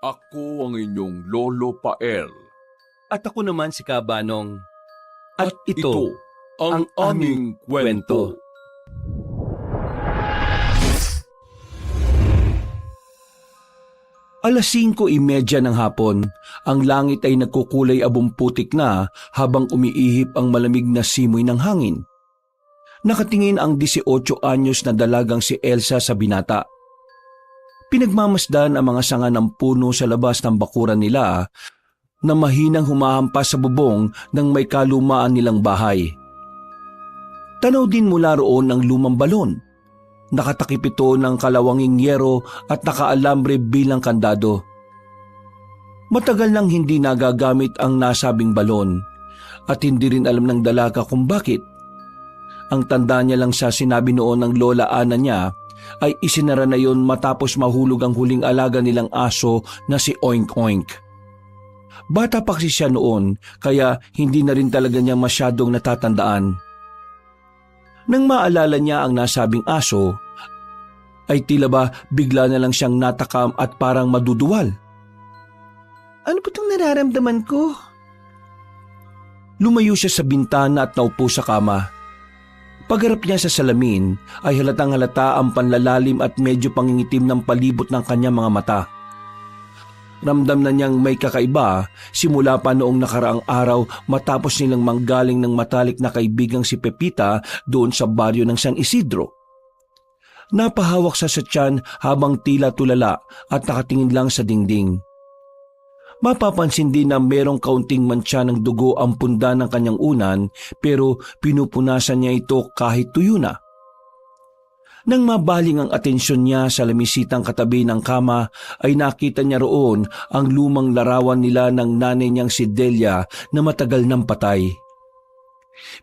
Ako ang inyong Lolo Pael. At ako naman si Kabanong. At ito ang aming kwento. Alas 5:30 ng hapon, ang langit ay nagkukulay abumputik na habang umiihip ang malamig na simoy ng hangin. Nakatingin ang 18 anyos na dalagang si Elsa sa binata. Pinagmamasdan ang mga sanga ng puno sa labas ng bakuran nila na mahinang humahampas sa bubong ng may kalumaan nilang bahay. Tanaw din mula roon ang lumang balon. Nakatakip ito ng kalawanging yero at nakaalambre bilang kandado. Matagal nang hindi nagagamit ang nasabing balon at hindi rin alam ng dalaga kung bakit. Ang tanda niya lang sa sinabi noon ng lola Ana niya ay isinara na yon matapos mahulog ang huling alaga nilang aso na si Oink Oink. Bata pa kasi siya noon kaya hindi na rin talaga niya masyadong natatandaan. Nang maalala niya ang nasabing aso, ay tila ba bigla na lang siyang natakam at parang maduduwal. Ano ba itong nararamdaman ko? Lumayo siya sa bintana at naupo sa kama. Pagharap niya sa salamin ay halatang halata ang panlalalim at medyo pangingitim ng palibot ng kanyang mga mata. Ramdam na niyang may kakaiba simula pa noong nakaraang araw matapos nilang manggaling ng matalik na kaibigang si Pepita doon sa baryo ng San Isidro. Napahawak sa tiyan habang tila tulala at nakatingin lang sa dingding. Mapapansin din na merong kaunting mantsa ng dugo ang punda ng kanyang unan pero pinupunasan niya ito kahit tuyo na. Nang mabaling ang atensyon niya sa lamisitang katabi ng kama ay nakita niya roon ang lumang larawan nila ng nanay niyang si Delia na matagal nang patay.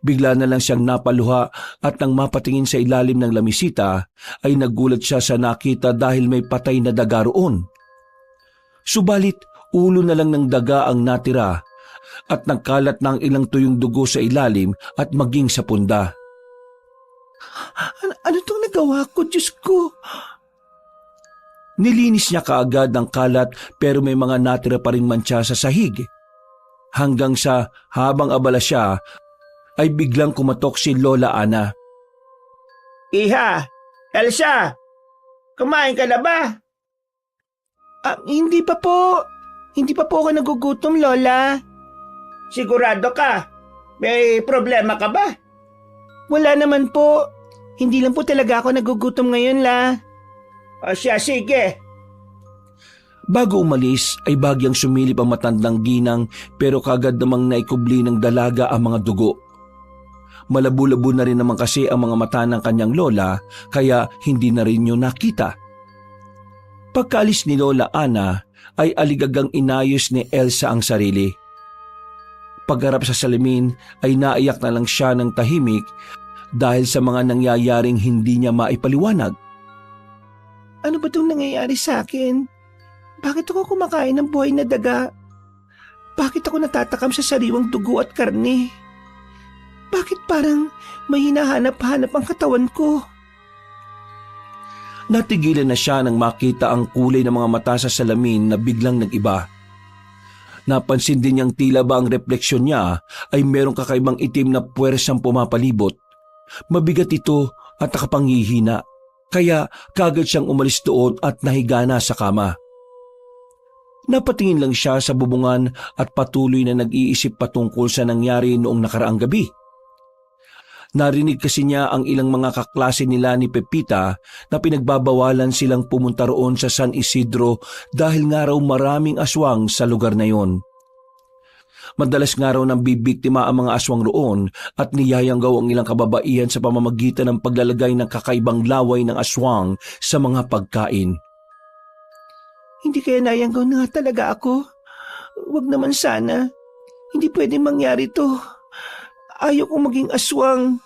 Bigla na lang siyang napaluha at nang mapatingin sa ilalim ng lamisita ay nagulat siya sa nakita dahil may patay na daga roon. Subalit ulo na lang ng daga ang natira at nagkalat ng ilang tuyong dugo sa ilalim at maging sa punda. Ano itong nagawa ko, Diyos ko? Nilinis niya kaagad ang kalat pero may mga natira pa ring mantsa sa sahig. Hanggang sa habang abala siya ay biglang kumatok si Lola Ana. Iha! Elsa! Kumain ka na ba? Hindi pa po. Hindi pa po ako nagugutom, Lola. Sigurado ka? May problema ka ba? Wala naman po. Hindi lang po talaga ako nagugutom ngayon, La. O siya, sige. Bago umalis ay bagyang sumilip ang matandang ginang pero kagad namang naikubli ng dalaga ang mga dugo. Malabo-labo na rin naman kasi ang mga mata ng kanyang lola kaya hindi na rin yun nakita. Pagkaalis ni Lola Ana ay aligagang inayos ni Elsa ang sarili. Pagharap sa salamin ay naiyak na lang siya ng tahimik dahil sa mga nangyayaring hindi niya maipaliwanag. Ano ba itong nangyayari sa akin? Bakit ako kumakain ng buhay na daga? Bakit ako natatakam sa sariwang dugo at karne? Bakit parang may hinahanap-hanap ang katawan ko? Natigilan na siya nang makita ang kulay ng mga mata sa salamin na biglang nag-iba. Napansin din niyang tila ba ang refleksyon niya ay merong kakaibang itim na puwersang pumapalibot. Mabigat ito at nakapanghihina, kaya kagad siyang umalis doon at nahiga na sa kama. Napatingin lang siya sa bubungan at patuloy na nag-iisip patungkol sa nangyari noong nakaraang gabi. Narinig kasi niya ang ilang mga kaklase nila ni Pepita na pinagbabawalan silang pumunta roon sa San Isidro dahil nga raw maraming aswang sa lugar na yon. Madalas nga raw nang bibiktima ang mga aswang roon at niyayanggaw ang ilang kababaihan sa pamamagitan ng paglalagay ng kakaibang laway ng aswang sa mga pagkain. Hindi kaya nayanggaw na nga talaga ako? Huwag naman sana. Hindi pwede mangyari to. Ayaw kong maging aswang.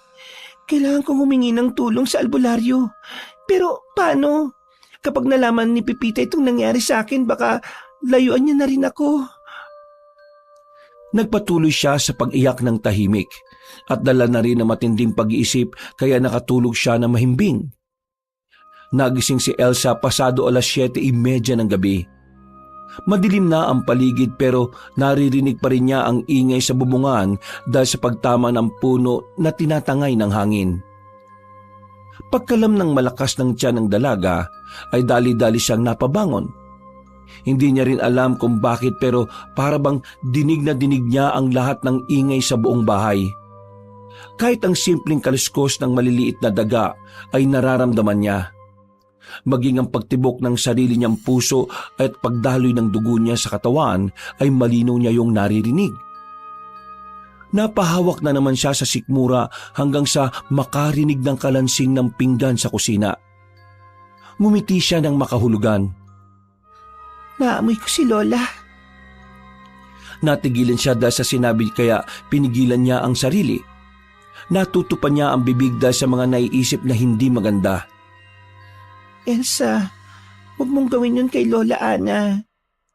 Kailangan kong humingi ng tulong sa albularyo. Pero paano? Kapag nalaman ni Pepita itong nangyari sa akin, baka layuan niya na rin ako. Nagpatuloy siya sa pag-iyak ng tahimik at dala na rin ng matinding pag-iisip kaya nakatulog siya na mahimbing. Nagising si Elsa pasado 7:30 ng gabi. Madilim na ang paligid pero naririnig pa rin niya ang ingay sa bubungan dahil sa pagtama ng puno na tinatangay ng hangin. Pagkalam ng malakas ng tiyan ng dalaga ay dali-dali siyang napabangon. Hindi niya rin alam kung bakit pero para bang dinig na dinig niya ang lahat ng ingay sa buong bahay. Kahit ang simpleng kaluskos ng maliliit na daga ay nararamdaman niya. Maging ang pagtibok ng sarili niyang puso at pagdaloy ng dugo niya sa katawan ay malinaw niya yung naririnig. Napahawak na naman siya sa sikmura hanggang sa makarinig ng kalansing ng pinggan sa kusina. Ngumiti siya ng makahulugan. Naamoy ko si Lola. Natigilan siya dahil sa sinabi kaya pinigilan niya ang sarili. Natutupan niya ang bibig dahil sa mga naiisip na hindi maganda. Elsa, huwag mong gawin yun kay Lola Ana.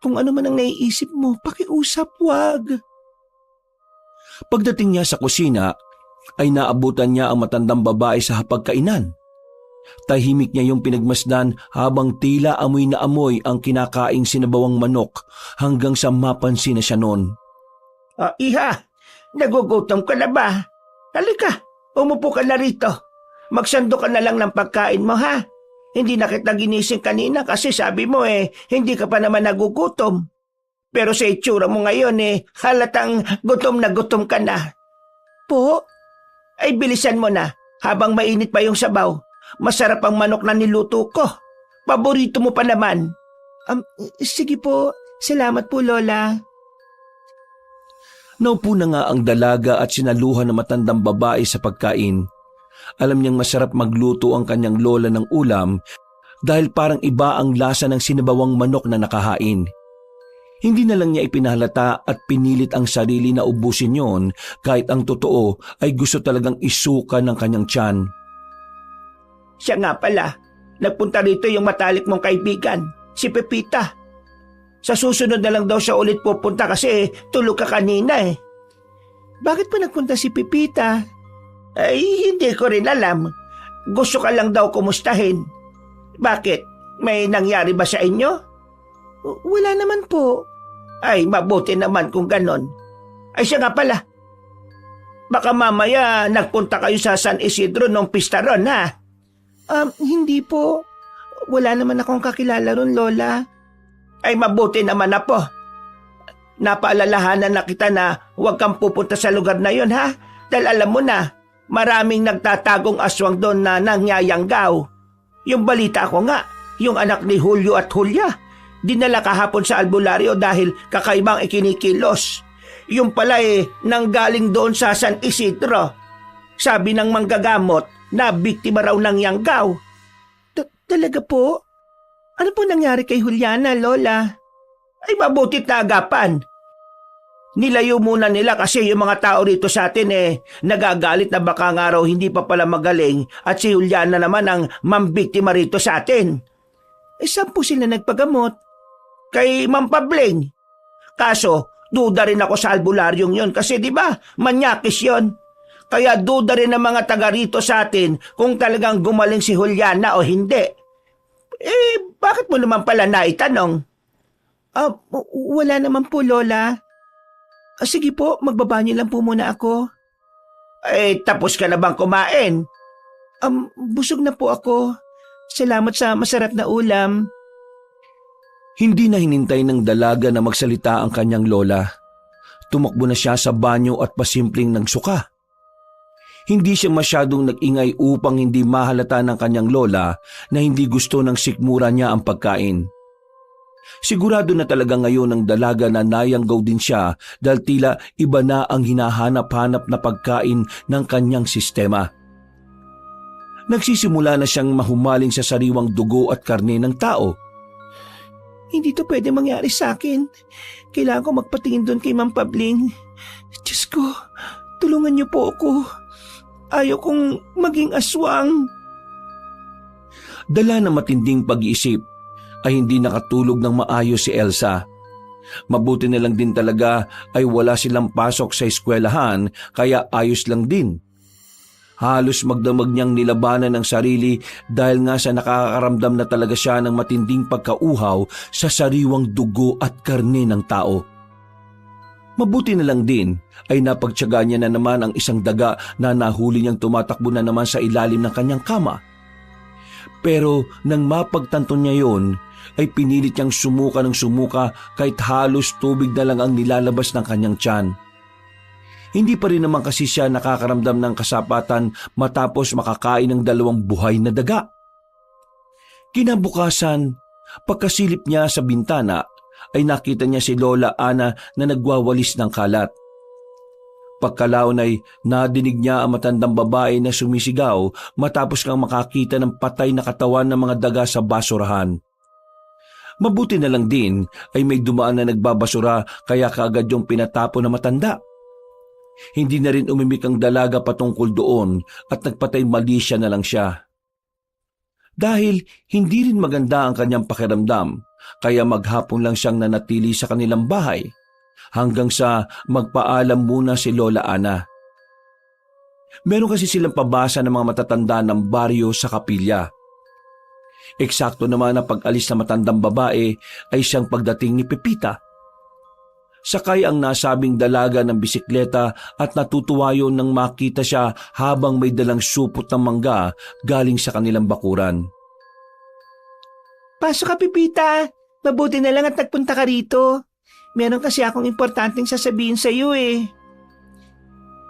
Kung ano man ang naiisip mo, pakiusap, wag. Pagdating niya sa kusina, ay naabutan niya ang matandang babae sa hapagkainan. Tahimik niya yung pinagmasdan habang tila amoy na amoy ang kinakaing sinabawang manok hanggang sa mapansin na siya noon. Iha, nagugutom ka na ba? Halika, umupo ka na rito. Magsando ka na lang ng pagkain mo, ha? Hindi na kita ginising kanina kasi sabi mo hindi ka pa naman nagugutom. Pero sa itsura mo ngayon halatang gutom na gutom ka na. Po? Ay bilisan mo na, habang mainit pa yung sabaw. Masarap ang manok na niluto ko. Paborito mo pa naman. Sige po, salamat po Lola. Naupo na nga ang dalaga at sinaluhan ng matandang babae sa pagkain. Alam niyang masarap magluto ang kanyang lola ng ulam dahil parang iba ang lasa ng sinabawang manok na nakahain. Hindi na lang niya ipinahalata at pinilit ang sarili na ubusin yon kahit ang totoo ay gusto talagang isuka ng kanyang tiyan. Siya nga pala, nagpunta rito yung matalik mong kaibigan, si Pepita. Sa susunod na lang daw siya ulit pupunta kasi tulog ka kanina Bakit pa nagpunta si Pepita? Ay, hindi ko rin alam. Gusto ka lang daw kumustahin. Bakit? May nangyari ba sa inyo? Wala naman po. Ay, mabuti naman kung ganon. Ay, siya nga pala. Baka mamaya nagpunta kayo sa San Isidro nung pista ron, ha? Hindi po. Wala naman akong kakilala ron, Lola. Ay, mabuti naman na po. Napaalalahanan na kita na huwag kang pupunta sa lugar na yon, ha? Dahil alam mo na, maraming nagtatagong aswang doon na nangyayanggaw. Yung balita ko nga, yung anak ni Julio at Julia, dinala kahapon sa albularyo dahil kakaibang ikinikilos. Yung pala nanggaling doon sa San Isidro. Sabi ng manggagamot na biktima raw ng yanggaw. Talaga po? Ano po nangyari kay Juliana, Lola? Ay mabutit na agapan. Nilayo muna nila kasi yung mga tao rito sa atin nagagalit na baka nga raw hindi pa pala magaling at si Juliana naman ang mambiktima rito sa atin. Saan po sila nagpagamot? Kay Ma'am Pabling. Kaso, duda rin ako sa albularyong yon kasi di ba manyakis yon. Kaya duda rin ng mga taga rito sa atin kung talagang gumaling si Juliana o hindi. Bakit mo naman pala naitanong? Wala naman po, Lola. Sige po, magbabanyo lang po muna ako. Tapos ka na bang kumain? Busog na po ako. Salamat sa masarap na ulam. Hindi na hinintay ng dalaga na magsalita ang kanyang lola. Tumakbo na siya sa banyo at pasimpleng nagsuka. Hindi siya masyadong nag-ingay upang hindi mahalata ng kanyang lola na hindi gusto ng sikmura niya ang pagkain. Sigurado na talaga ngayon ng dalaga na nayanggaw din siya dahil tila iba na ang hinahanap-hanap na pagkain ng kanyang sistema. Nagsisimula na siyang mahumaling sa sariwang dugo at karne ng tao. Hindi to pwede mangyari sa akin. Kailangan ko magpatingin doon kay Ma'am Pabling. Diyos ko, tulungan niyo po ako. Ayaw kong maging aswang. Dala ng matinding pag-iisip ay hindi nakatulog ng maayos si Elsa. Mabuti na lang din talaga ay wala silang pasok sa eskwelahan kaya ayos lang din. Halos magdamag niyang nilabanan ng sarili dahil nga sa nakakaramdam na talaga siya ng matinding pagkauhaw sa sariwang dugo at karne ng tao. Mabuti na lang din ay napagtiyaga niya na naman ang isang daga na nahuli niyang tumatakbo na naman sa ilalim ng kanyang kama. Pero nang mapagtanto niya yon, ay pinilit niyang sumuka ng sumuka kahit halos tubig na lang ang nilalabas ng kanyang tiyan. Hindi pa rin naman kasi siya nakakaramdam ng kasapatan matapos makakain ng 2 buhay na daga. Kinabukasan, pagkasilip niya sa bintana, ay nakita niya si Lola Ana na nagwawalis ng kalat. Pagkalaon ay nadinig niya ang matandang babae na sumisigaw matapos kang makakita ng patay na katawan ng mga daga sa basurahan. Mabuti na lang din ay may dumaan na nagbabasura kaya kaagad yung pinatapo na matanda. Hindi na rin umimik ang dalaga patungkol doon at nagpatay mali siya na lang siya. Dahil hindi rin maganda ang kanyang pakiramdam, kaya maghapon lang siyang nanatili sa kanilang bahay hanggang sa magpaalam muna si Lola Ana. Meron kasi silang pabasa ng mga matatanda ng baryo sa kapilya. Eksakto naman ang pag-alis na matandang babae ay siyang pagdating ni Pepita. Sakay ang nasabing dalaga ng bisikleta at natutuwa yun nang makita siya habang may dalang supot ng mangga galing sa kanilang bakuran. Pasok ka, Pipita. Mabuti na lang at nagpunta ka rito. Meron kasi akong importanteng sasabihin sa iyo eh.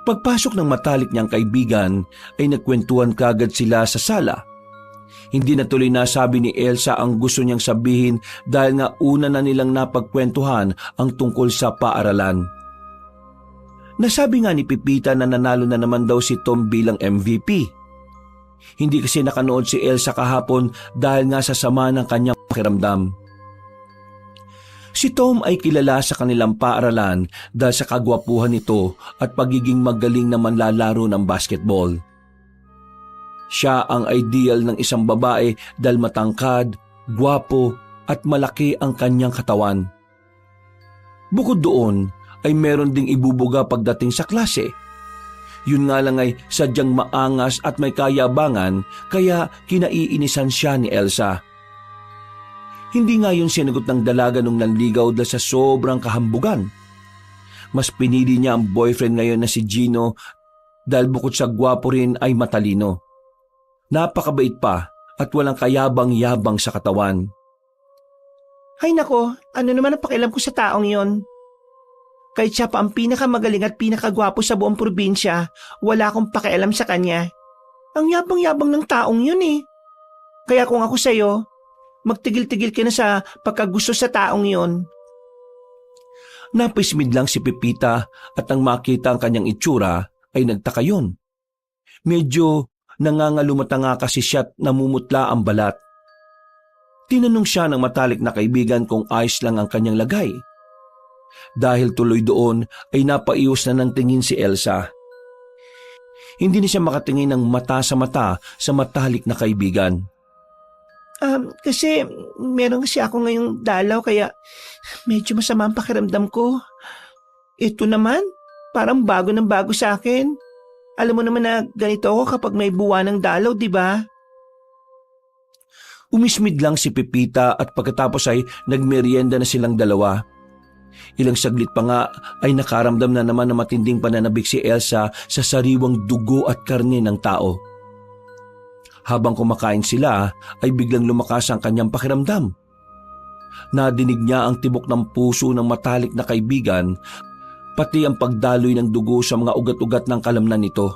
Pagpasok ng matalik niyang kaibigan ay nagkwentuhan kagad sila sa sala. Hindi na tuloy nasabi ni Elsa ang gusto niyang sabihin dahil nga una na nilang napagkwentuhan ang tungkol sa paaralan. Nasabi nga ni Pipita na nanalo na naman daw si Tom bilang MVP. Hindi kasi nakanood si Elsa kahapon dahil nga sa sama ng kanyang pakiramdam. Si Tom ay kilala sa kanilang paaralan dahil sa kagwapuhan nito at pagiging magaling na manlalaro ng basketball. Siya ang ideal ng isang babae dahil matangkad, gwapo at malaki ang kanyang katawan. Bukod doon ay meron ding ibubuga pagdating sa klase. Yun nga lang ay sadyang maangas at may kayabangan kaya kinaiinisan siya ni Elsa. Hindi nga yun sinagot ng dalaga nung nanligaw dahil sa sobrang kahambugan. Mas pinili niya ang boyfriend ngayon na si Gino dahil bukod sa gwapo rin ay matalino. Napakabait pa at walang kayabang-yabang sa katawan. Ay nako, ano naman ang pakialam ko sa taong yon? Kahit siya pa ang pinakamagaling at pinakagwapo sa buong probinsya, wala akong pakialam sa kanya. Ang yabang-yabang ng taong yun eh. Kaya kung ako sa'yo, magtigil-tigil ka na sa pagkagusto sa taong yon. Napismid lang si Pepita at nang makita ang kanyang itsura ay nagtaka yun. Medyo nangangalumata nga kasi siya't namumutla ang balat. Tinanong siya ng matalik na kaibigan kung ayos lang ang kanyang lagay. Dahil tuloy doon ay napaiwas na ng tingin si Elsa. Hindi na siya makatingin ng mata sa matalik na kaibigan. Kasi meron kasi ako ngayong dalaw kaya medyo masama ang pakiramdam ko. Ito naman, parang bago ng bago sa akin. Alam mo naman na ganito ako kapag may buwan ng dalaw, di ba? Umismid lang si Pepita at pagkatapos ay nagmerienda na silang dalawa. Ilang saglit pa nga ay nakaramdam na naman ng matinding pananabik si Elsa sa sariwang dugo at karne ng tao. Habang kumakain sila ay biglang lumakas ang kanyang pakiramdam. Nadinig niya ang tibok ng puso ng matalik na kaibigan, pati ang pagdaloy ng dugo sa mga ugat-ugat ng kalamnan nito.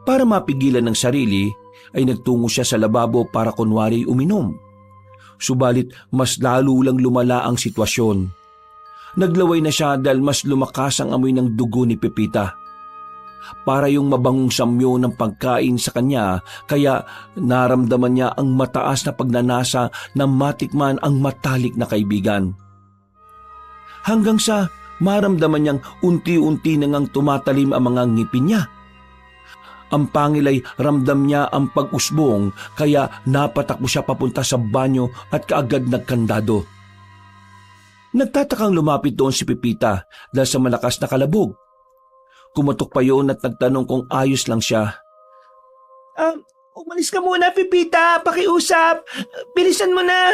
Para mapigilan ng sarili, ay nagtungo siya sa lababo para kunwari uminom. Subalit mas lalo lang lumala ang sitwasyon. Naglaway na siya dahil mas lumakas ang amoy ng dugo ni Pepita. Para yung mabangong samyo ng pagkain sa kanya, kaya naramdaman niya ang mataas na pagnanasa na matikman ang matalik na kaibigan. Hanggang sa maramdaman niyang unti-unti nang tumatalim ang mga ngipin niya. Ang pangil ay ramdam niya ang pag-usbong kaya napatakbo siya papunta sa banyo at kaagad nagkandado. Nagtatakang lumapit doon si Pepita dahil sa malakas na kalabog. Kumatok pa yun at nagtanong kung ayos lang siya. Umalis ka muna, Pipita. Pakiusap. Bilisan mo na.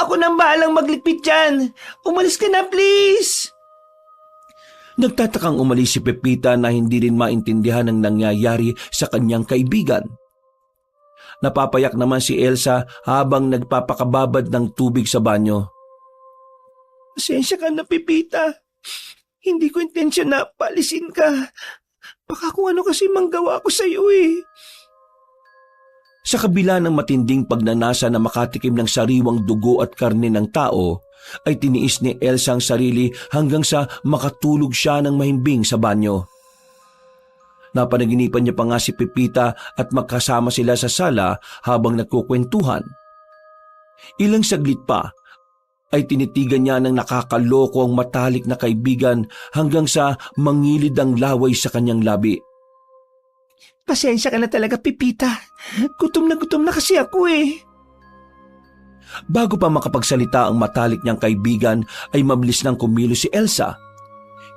Ako nang bahalang magligpit dyan. Umalis ka na, please. Nagtatakang umalis si Pepita na hindi rin maintindihan ang nangyayari sa kanyang kaibigan. Napapayak naman si Elsa habang nagpapakababad ng tubig sa banyo. Pasensya ka na, Pipita. Hindi ko intensyon na palisin ka. Baka kung ano kasi manggawa ko sa iyo eh. Sa kabila ng matinding pagnanasa na makatikim ng sariwang dugo at karne ng tao, ay tiniis ni Elsa ang sarili hanggang sa makatulog siya ng mahimbing sa banyo. Napanaginipan niya pa nga si Pepita at magkasama sila sa sala habang nagkukwentuhan. Ilang saglit pa ay tinitigan niya ng nakakaloko ang matalik na kaibigan hanggang sa mangilid ang laway sa kanyang labi. Pasensya ka na talaga, Pipita. Gutom na kasi ako eh. Bago pa makapagsalita ang matalik niyang kaibigan ay mabilis nang kumilos si Elsa.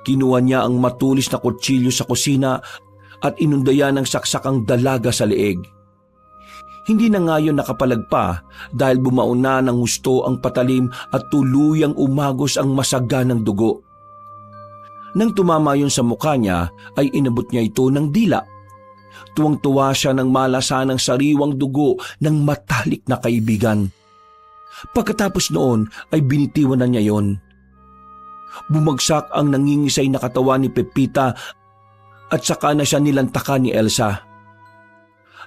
Kinuha niya ang matulis na kutsilyo sa kusina at inundaya ng saksakang dalaga sa leeg. Hindi na ngayon nakapalagpa dahil bumaon na ng husto ang patalim at tuluyang umagos ang masaganang dugo. Nang tumama yun sa mukha niya ay inabot niya ito ng dila. Tuwang-tuwa siya nang malasa ng sariwang dugo ng matalik na kaibigan. Pagkatapos noon ay binitiwan na niya yon. Bumagsak ang nangingisay na katawan ni Pepita at saka na siya nilantakan ni Elsa.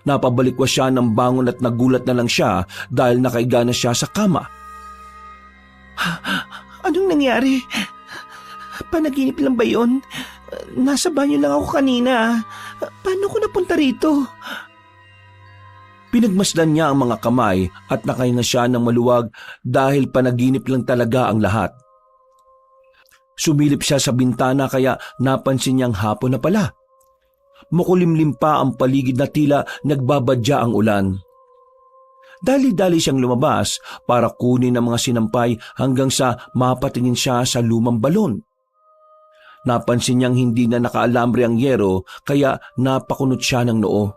Napabalikwas siya ng bangon at nagulat na lang siya dahil nakaiga na siya sa kama. Anong nangyari? Panaginip lang ba yun? Nasa banyo lang ako kanina. Paano ko napunta rito? Pinagmasdan niya ang mga kamay at nakahinga siya ng maluwag dahil panaginip lang talaga ang lahat. Sumilip siya sa bintana kaya napansin niyang hapon na pala. Makulimlim pa ang paligid na tila nagbabadya ang ulan. Dali-dali siyang lumabas para kunin ang mga sinampay hanggang sa mapatingin siya sa lumang balon. Napansin niyang hindi na nakaalambre ang yero kaya napakunot siya ng noo.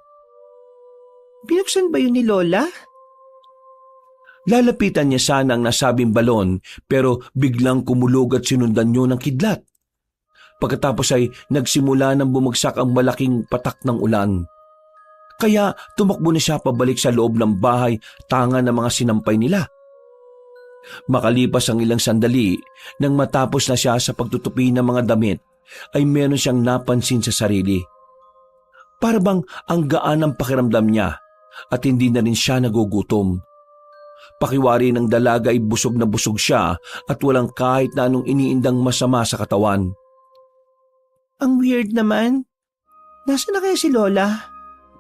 Binuksan ba yun ni Lola? Lalapitan niya sana ang nasabing balon pero biglang kumulog at sinundan niyo ng kidlat. Pagkatapos ay nagsimula ng bumagsak ang malaking patak ng ulan. Kaya tumakbo na siya pabalik sa loob ng bahay tanga ng mga sinampay nila. Makalipas ang ilang sandali, nang matapos na siya sa pagtutupi ng mga damit, ay meron siyang napansin sa sarili. Para bang ang gaan ng pakiramdam niya at hindi na rin siya nagugutom. Pakiwari ng dalaga ay busog na busog siya at walang kahit na anong iniindang masama sa katawan. Ang weird naman. Nasaan na kaya si Lola?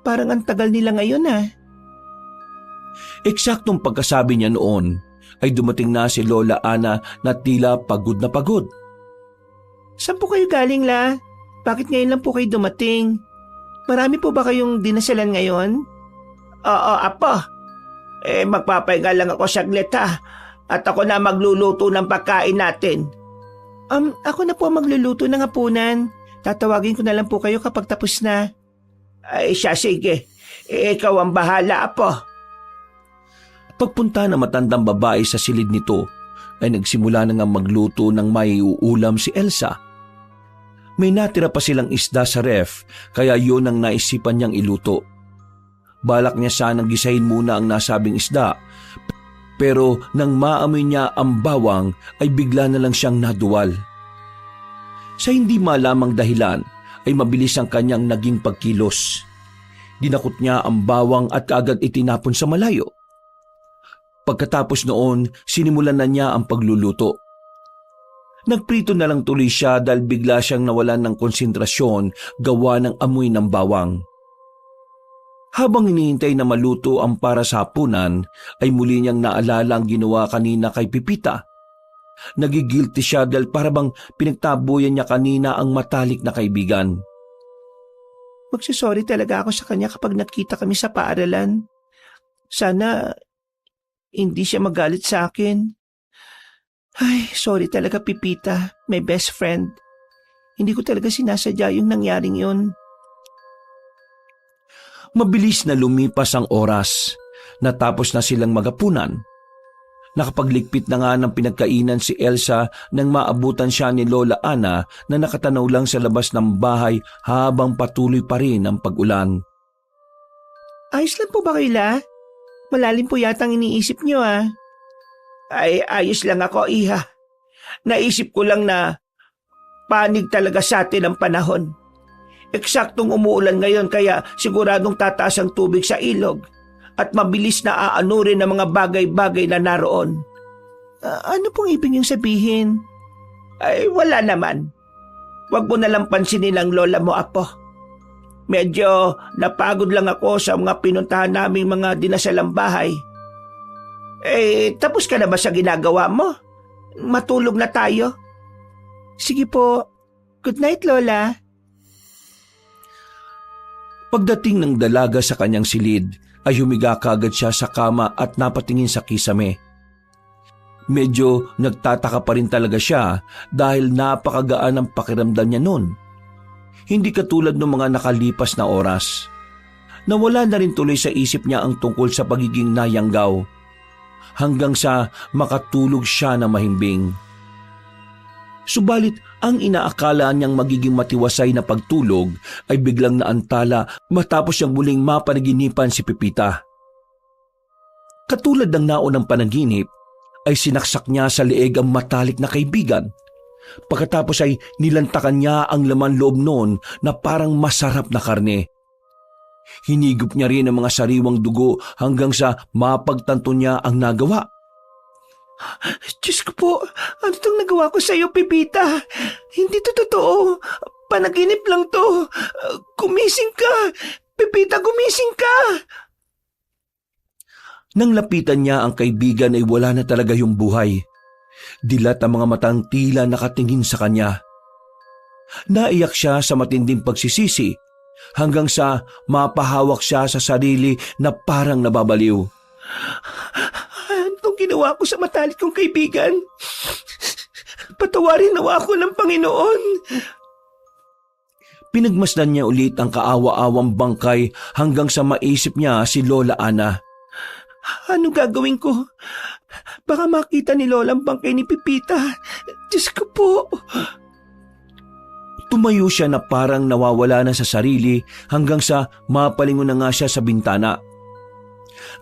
Parang ang tagal nila ngayon ah. Eksaktong pagkasabi niya noon, ay dumating na si Lola Ana na tila pagod na pagod. Saan po kayo galing, La? Bakit ngayon lang po kayo dumating? Marami po ba kayong dinasalan ngayon? Oo, Apo. Magpapahinga lang ako saglit ha. At ako na magluluto ng pagkain natin. Ako na po magluluto ng hapunan. Tatawagin ko na lang po kayo kapag tapos na. Ay siya, sige. Ikaw ang bahala, Apo. Pagpunta ng matandang babae sa silid nito, ay nagsimula na nga magluto ng may uulam si Elsa. May natira pa silang isda sa ref, kaya yun ang naisipan niyang iluto. Balak niya sanang gisahin muna ang nasabing isda, pero nang maamoy niya ang bawang ay bigla na lang siyang naduwal. Sa hindi malamang dahilan ay mabilis ang kanyang naging pagkilos. Dinakot niya ang bawang at kaagad itinapon sa malayo. Pagkatapos noon, sinimulan na niya ang pagluluto. Nagprito na lang tuloy siya dahil bigla siyang nawalan ng konsentrasyon gawa ng amoy ng bawang. Habang hinihintay na maluto ang para sa hapunan, ay muli niyang naalala ang ginawa kanina kay Pepita. Nagigilty siya dahil parabang pinagtabuyan niya kanina ang matalik na kaibigan. Magsasorry talaga ako sa kanya kapag nakita kami sa paaralan. Sana hindi siya magalit sa akin. Ay, sorry talaga, Pepita, my best friend. Hindi ko talaga sinasadya yung nangyaring yun. Mabilis na lumipas ang oras. Natapos na silang magapunan. Nakapagligpit na nga ng pinagkainan si Elsa nang maabutan siya ni Lola Ana na nakatanaw lang sa labas ng bahay habang patuloy pa rin ang pag-ulan. Ayos lang po ba kayo, La? Malalim po yatang iniisip niyo, ah. Ay, ayos lang ako, iha. Naisip ko lang na panig talaga sa atin ang panahon. Eksaktong umuulan ngayon kaya siguradong tataas ang tubig sa ilog at mabilis na aanurin ng mga bagay-bagay na naroon. Ano pong ibig niyong sabihin? Ay, wala naman. Huwag mo nalang pansinin ang lola mo, apo. Medyo napagod lang ako sa mga pinuntahan naming mga dinasalang bahay. Tapos ka na ba sa ginagawa mo? Matulog na tayo. Sige po. Good night, Lola. Pagdating ng dalaga sa kanyang silid, ay humiga kagad siya sa kama at napatingin sa kisame. Medyo nagtataka pa rin talaga siya dahil napakagaan ang pakiramdam niya noon. Hindi katulad ng mga nakalipas na oras. Nawala na rin tuloy sa isip niya ang tungkol sa pagiging nayanggaw hanggang sa makatulog siya na mahimbing. Subalit ang inaakala niyang magiging matiwasay na pagtulog ay biglang naantala matapos siyang muling mapanaginipan si Pepita. Katulad ng naunang panaginip ay sinaksak niya sa leeg ang matalik na kaibigan. Pagkatapos ay nilantakan niya ang laman loob noon na parang masarap na karne. Hinigop niya rin ang mga sariwang dugo hanggang sa mapagtanto niya ang nagawa. Diyos ko po, ano itong nagawa ko sa iyo, Pepita? Hindi to totoo. Panaginip lang to. Gumising ka. Pepita, gumising ka. Nang lapitan niya ang kaibigan ay wala na talaga yung buhay. Dilat ang mga matang tila nakatingin sa kanya. Naiyak siya sa matinding pagsisisi hanggang sa mapahawak siya sa sarili na parang nababaliw. Anong ginawa ko sa matalik kong kaibigan? Patawarin nawa ako ng Panginoon. Pinagmasdan niya ulit ang kaawa-awang bangkay hanggang sa maisip niya si Lola Ana. Ano gagawin ko? Baka makita ni Lola ang bangkay ni Pepita. Diyos ko po. Tumayo siya na parang nawawala na sa sarili hanggang sa mapalingon na nga siya sa bintana.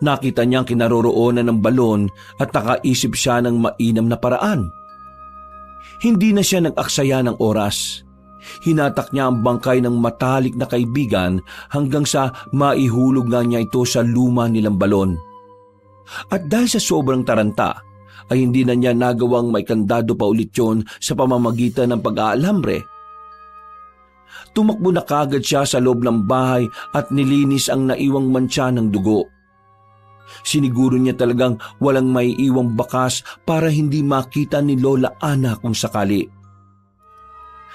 Nakita niya ang kinaroroonan ng balon at nakaisip siya ng mainam na paraan. Hindi na siya nag-aksaya ng oras. Hinatak niya ang bangkay ng matalik na kaibigan hanggang sa maihulog nga niya ito sa luma nilang balon. At dahil sa sobrang taranta, ay hindi na niya nagawang may kandado pa ulit yun sa pamamagitan ng pag-aalambre. Tumakbo na kagad siya sa loob ng bahay at nilinis ang naiwang mantsa ng dugo. Siniguro niya talagang walang may iwang bakas para hindi makita ni Lola Ana kung sakali.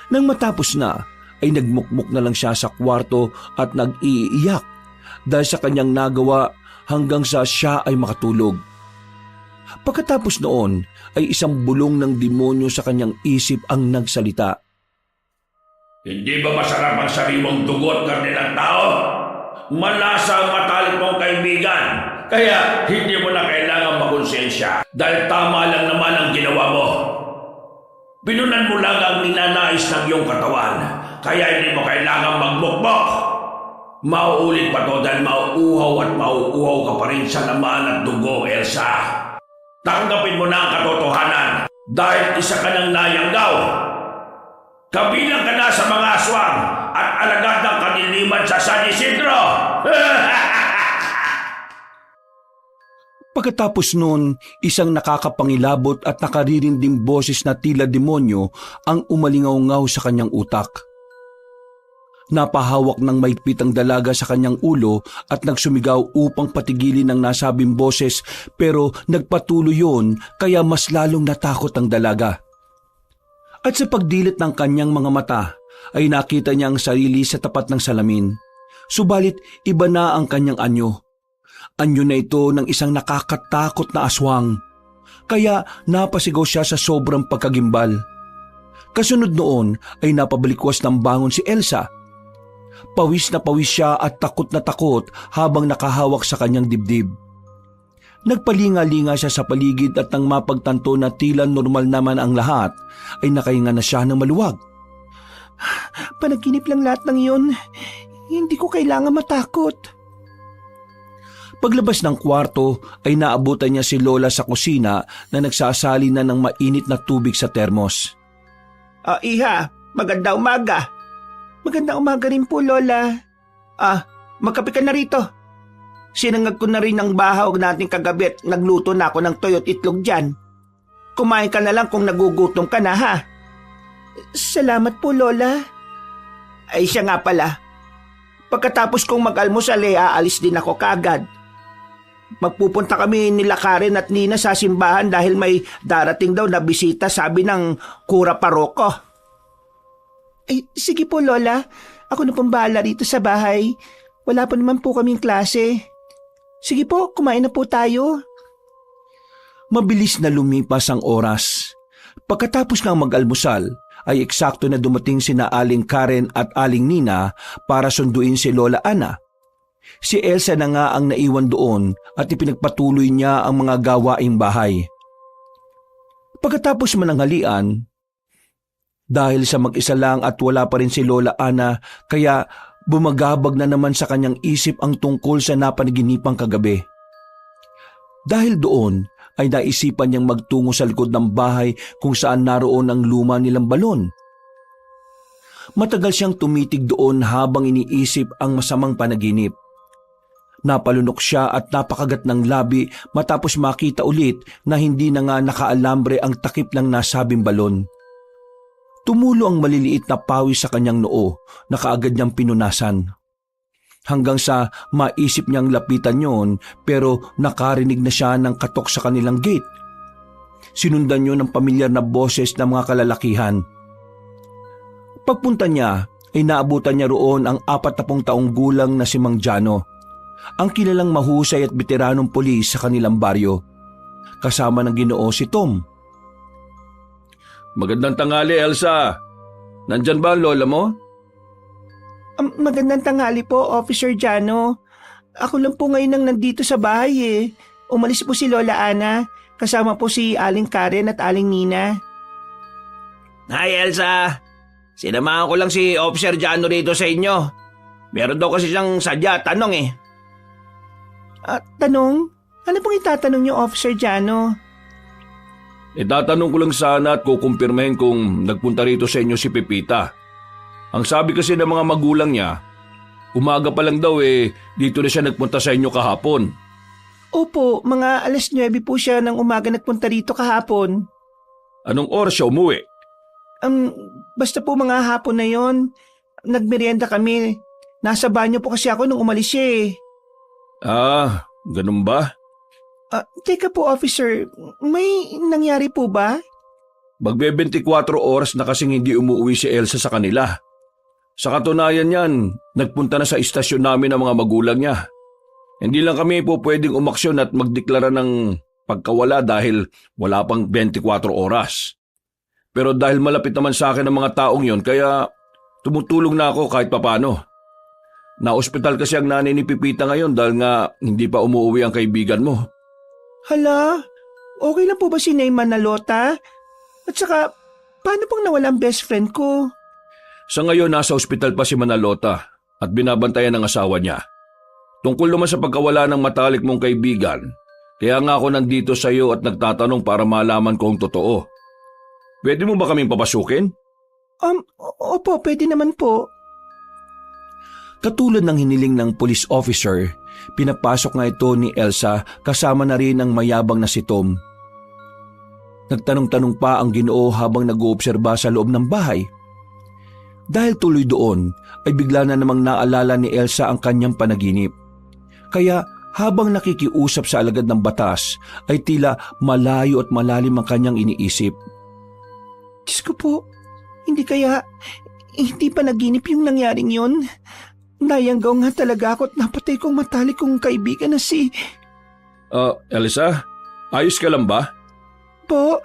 Nang matapos na, ay nagmukmuk na lang siya sa kwarto at nag-iiyak dahil sa kanyang nagawa hanggang sa siya ay makatulog. Pagkatapos noon, ay isang bulong ng demonyo sa kanyang isip ang nagsalita. Hindi ba masarap ang sariwang dugo at karne ng tao? Malasa ang matalik mong kaibigan. Kaya hindi mo na kailangan makonsensya dahil tama lang naman ang ginawa mo. Pinunan mo lang ang ninanais ng iyong katawan, kaya hindi mo kailangan magmukmok. Mauulit pa to dahil mauuhaw at mauuhaw ka pa rin sa laman at dugo, Elsa. Tanggapin mo na ang katotohanan dahil isa ka ng nayanggaw. Kabilang ka na sa mga aswang at alagad ng kaniliman sa San Isidro. Pagkatapos noon, isang nakakapangilabot at nakaririnding boses na tila demonyo ang umalingaw-ngaw sa kanyang utak. Napahawak ng maigpit ang dalaga sa kanyang ulo at nagsumigaw upang patigilin ang nasabing boses pero nagpatuloy yon kaya mas lalong natakot ang dalaga. At sa pagdilit ng kanyang mga mata ay nakita niya ang sarili sa tapat ng salamin. Subalit iba na ang kanyang anyo. Anyo na ito ng isang nakakatakot na aswang. Kaya napasigaw siya sa sobrang pagkagimbal. Kasunod noon ay napabalikwas ng bangon si Elsa. Pawis na pawis siya at takot na takot habang nakahawak sa kanyang dibdib. Nagpalinga-linga siya sa paligid at nang mapagtanto na tila normal naman ang lahat, ay nakahinga na siya ng maluwag. Panaginip lang lahat ng yun. Hindi ko kailangan matakot. Paglabas ng kwarto ay naabutan niya si Lola sa kusina na nagsasali na ng mainit na tubig sa termos. Iha, maganda umaga. Magandang umaga rin po, Lola. Magkape ka na rito. Sinangag ko na rin ang bahaw natin kagabi at nagluto na ako ng toyo't itlog dyan. Kumain ka na lang kung nagugutom ka na, ha? Salamat po, Lola. Ay siya nga pala. Pagkatapos kong mag-almusal aalis din ako kagad. Magpupunta kami nila Karen at Nina sa simbahan dahil may darating daw na bisita, sabi ng Kura Paroko. Ay, sige po, Lola. Ako na pong bahala rito sa bahay. Wala pa naman po kaming klase. Sige po, kumain na po tayo. Mabilis na lumipas ang oras. Pagkatapos ng mag-almusal, ay eksakto na dumating sina Aling Karen at Aling Nina para sunduin si Lola Ana. Si Elsa na nga ang naiwan doon at ipinagpatuloy niya ang mga gawaing bahay. Pagkatapos mananghalian, dahil sa mag-isa lang at wala pa rin si Lola Ana, kaya bumagabag na naman sa kanyang isip ang tungkol sa napanaginipang kagabi. Dahil doon ay naisipan niyang magtungo sa likod ng bahay kung saan naroon ang luma nilang balon. Matagal siyang tumitig doon habang iniisip ang masamang panaginip. Napalunok siya at napakagat ng labi matapos makita ulit na hindi na nga nakaalambre ang takip ng nasabing balon. Tumulo ang maliliit na pawis sa kanyang noo na kaagad niyang pinunasan. Hanggang sa maisip niyang lapitan yon pero nakarinig na siya ng katok sa kanilang gate. Sinundan niyo ng pamilyar na boses ng mga kalalakihan. Pagpunta niya ay naabutan niya roon ang 40 taong gulang na si Mang Jano, ang kilalang mahusay at veteranong pulis sa kanilang baryo. Kasama ng Ginoo si Tom. Magandang tanghali, Elsa. Nandyan ba ang lola mo? Magandang tanghali po, Officer Jano. Ako lang po ngayon ang nandito sa bahay eh. Umalis po si Lola Ana, kasama po si Aling Karen at Aling Nina. Hi, Elsa. Sinamahan ko lang si Officer Jano rito sa inyo. Meron daw kasi siyang sadya tanong eh. Tanong? Ano pong itatanong niyo, Officer Jano? Itatanong ko lang sana at kukumpirmahin kung nagpunta rito sa inyo si Pepita. Ang sabi kasi ng mga magulang niya, umaga pa lang daw dito na siya nagpunta sa inyo kahapon. Opo, mga 9:00 po siya ng umaga nagpunta rito kahapon. Anong oras siya umuwi? Basta po mga hapon na yon. Nagmerienda kami. Nasa banyo po kasi ako nung umalis siya eh. Ganun ba? Teka po, officer, may nangyari po ba? Magbe-24 oras na kasing hindi umuwi si Elsa sa kanila. Sa katunayan yan, nagpunta na sa istasyon namin ang mga magulang niya. Hindi lang kami po pwedeng umaksyon at magdeklara ng pagkawala dahil wala pang 24 oras. Pero dahil malapit naman sa akin ang mga taong yon, kaya tumutulong na ako kahit papano. Na-ospital kasi ang nanay ni Pipita ngayon dahil nga hindi pa umuwi ang kaibigan mo. Hala, okay lang po ba si Neyman na Lota? At saka, paano pong nawala ang best friend ko? Sa ngayon, nasa ospital pa si Manalota at binabantayan ng asawa niya. Tungkol naman sa pagkawala ng matalik mong kaibigan, kaya nga ako nandito sa iyo at nagtatanong para malaman kung totoo. Pwede mo ba kaming papasukin? Opo, pwede naman po. Katulad ng hiniling ng police officer, pinapasok nga ito ni Elsa kasama na rin ang mayabang na si Tom. Nagtanong-tanong pa ang Ginoo habang nag-oobserba sa loob ng bahay. Dahil tuloy doon ay bigla na namang naalala ni Elsa ang kanyang panaginip. Kaya habang nakikiusap sa alagad ng batas ay tila malayo at malalim ang kanyang iniisip. Diyos ko po, hindi pa naginip yung nangyaring yun. Nayanggaw nga talaga ako at napatay kong matalik kong kaibigan na si... Elsa, ayos ka lang ba? Po,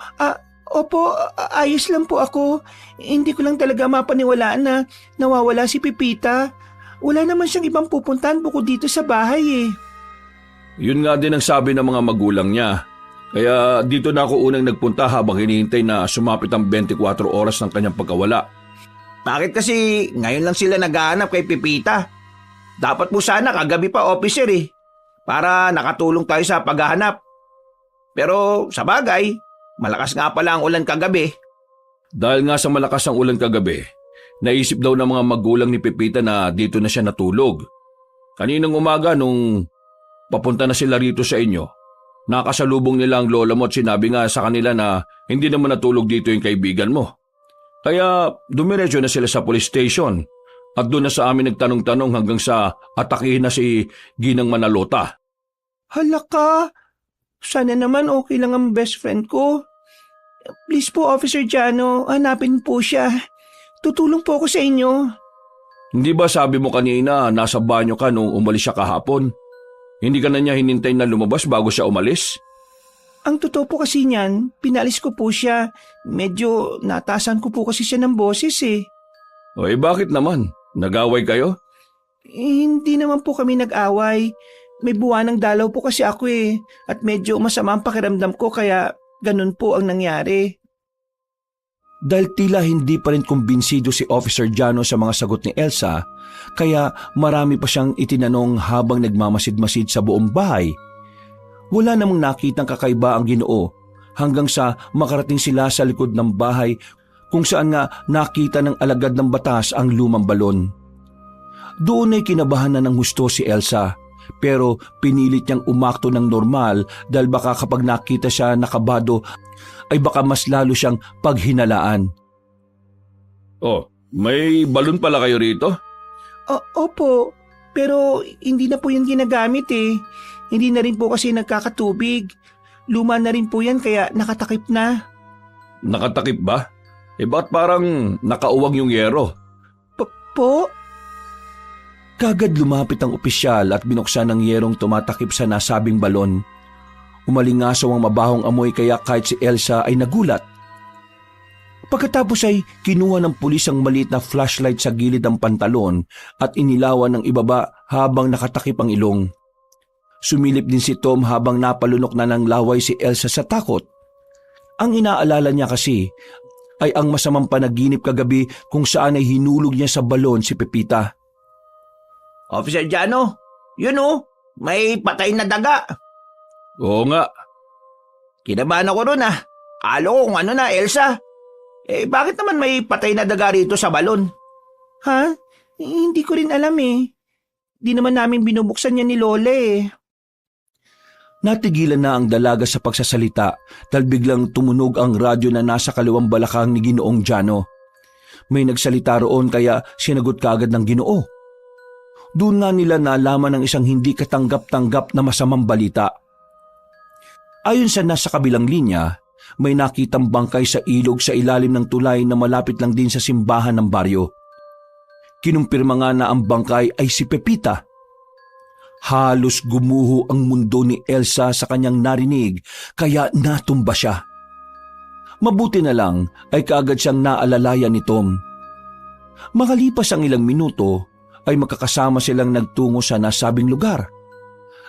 Opo, ayos lang po ako. Hindi ko lang talaga mapaniwalaan na nawawala si Pepita. Wala naman siyang ibang pupuntahan bukod dito sa bahay eh. Yun nga din ang sabi ng mga magulang niya. Kaya dito na ako unang nagpunta habang hinihintay na sumapit ang 24 oras ng kanyang pagkawala. Bakit kasi ngayon lang sila naghahanap kay Pepita? Dapat po sana kagabi pa, officer eh. Para nakatulong tayo sa paghahanap. Pero sa bagay, malakas nga pala ang ulan kagabi. Dahil nga sa malakas ang ulan kagabi, naisip daw ng mga magulang ni Pepita na dito na siya natulog. Kaninang umaga nung papunta na sila rito sa inyo, nakasalubong nila ang lola mo at sinabi nga sa kanila na hindi naman natulog dito yung kaibigan mo. Kaya dumiretso na sila sa police station at doon na sa amin nagtanong-tanong hanggang sa atakihin na si Ginang Manalota. Hala ka! Sana naman okay lang ang best friend ko. Please po, Officer Jano, hanapin po siya. Tutulong po ako sa inyo. Hindi ba sabi mo kanina nasa banyo ka nung umalis siya kahapon? Hindi ka na niya hinintay na lumabas bago siya umalis? Ang totoo po kasi niyan, pinalis ko po siya. Medyo natasan ko po kasi siya ng boses eh. O bakit naman? Nag-away kayo? Hindi naman po kami nag-away. May buwanang dalaw po kasi ako eh. At medyo masama ang pakiramdam ko kaya ganun po ang nangyari. Dahil tila hindi pa rin kumbinsido si Officer Jano sa mga sagot ni Elsa, kaya marami pa siyang itinanong habang nagmamasid-masid sa buong bahay. Wala namang nakitang kakaiba ang Ginoo hanggang sa makarating sila sa likod ng bahay kung saan nga nakita ng alagad ng batas ang lumang balon. Doon ay kinabahan na ng husto si Elsa, pero pinilit niyang umakto ng normal dahil baka kapag nakita siya nakabado ay baka mas lalo siyang paghinalaan. Oh, may balon pala kayo rito? Opo, pero hindi na po yung ginagamit eh. Hindi na rin po kasi nagkakatubig. Luma na rin po yan kaya nakatakip na. Nakatakip ba? Ba't parang nakauwag yung yero? Po? Kagad lumapit ang opisyal at binuksan ang yerong tumatakip sa nasabing balon. Umalingasaw ang mabahong amoy kaya kahit si Elsa ay nagulat. Pagkatapos ay kinuha ng pulis ang maliit na flashlight sa gilid ng pantalon at inilawan ng ibaba habang nakatakip ang ilong. Sumilip din si Tom habang napalunok na ng laway si Elsa sa takot. Ang inaalala niya kasi ay ang masamang panaginip kagabi kung saan ay hinulog niya sa balon si Pepita. Officer Jano, yun oh, may patay na daga. Oo nga. Kinabahan ako ron ah. Kala ko kung ano na, Elsa. Bakit naman may patay na daga rito sa balon? Ha? Hindi ko rin alam eh. Di naman namin binubuksan niya ni Lola eh. Natigilan na ang dalaga sa pagsasalita dahil biglang tumunog ang radyo na nasa kaliwang balakang ni Ginoong Jano. May nagsalita roon kaya sinagot kaagad ng Ginoo. Doon nga nila nalaman ng isang hindi katanggap-tanggap na masamang balita. Ayon sa nasa kabilang linya, may nakitang bangkay sa ilog sa ilalim ng tulay na malapit lang din sa simbahan ng baryo. Kinumpirma nga na ang bangkay ay si Pepita. Halos gumuho ang mundo ni Elsa sa kanyang narinig kaya natumba siya. Mabuti na lang ay kaagad siyang naalalayan ni Tom. Makalipas ang ilang minuto ay magkakasama silang nagtungo sa nasabing lugar.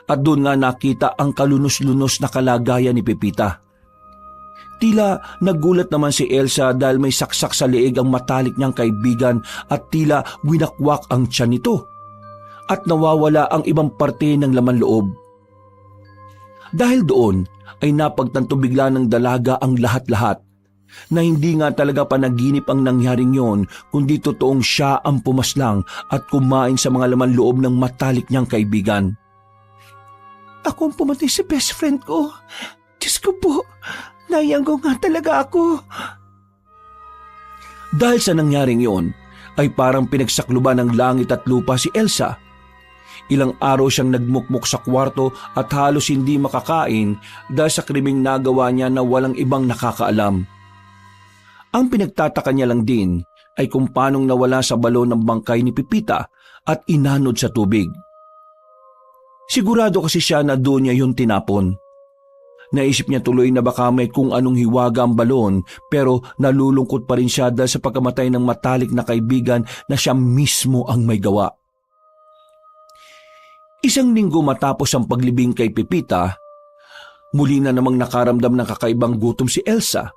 At doon nga nakita ang kalunos-lunos na kalagayan ni Pepita. Tila nagulat naman si Elsa dahil may saksak sa leeg ang matalik niyang kaibigan at tila winakwak ang tiyan nito. At nawawala ang ibang parte ng laman loob. Dahil doon ay napagtanto bigla ng dalaga ang lahat-lahat na hindi nga talaga panaginip ang nangyaring yon kundi totoong siya ang pumaslang at kumain sa mga laman loob ng matalik niyang kaibigan. Ako ang pumatay sa best friend ko. Diyos ko po, naianggaw nga talaga ako. Dahil sa nangyaring yon ay parang pinagsakluban ng langit at lupa si Elsa. Ilang araw siyang nagmukmuk sa kwarto at halos hindi makakain dahil sa krimeng nagawa niya na walang ibang nakakaalam. Ang pinagtataka niya lang din ay kung paanong nawala sa balon ng bangkay ni Pepita at inanod sa tubig. Sigurado kasi siya na doon niya yun tinapon. Naisip niya tuloy na baka may kung anong hiwaga ang balon pero nalulungkot pa rin siya dahil sa pagkamatay ng matalik na kaibigan na siya mismo ang may gawa. Isang linggo matapos ang paglibing kay Pepita, muli na namang nakaramdam ng kakaibang gutom si Elsa.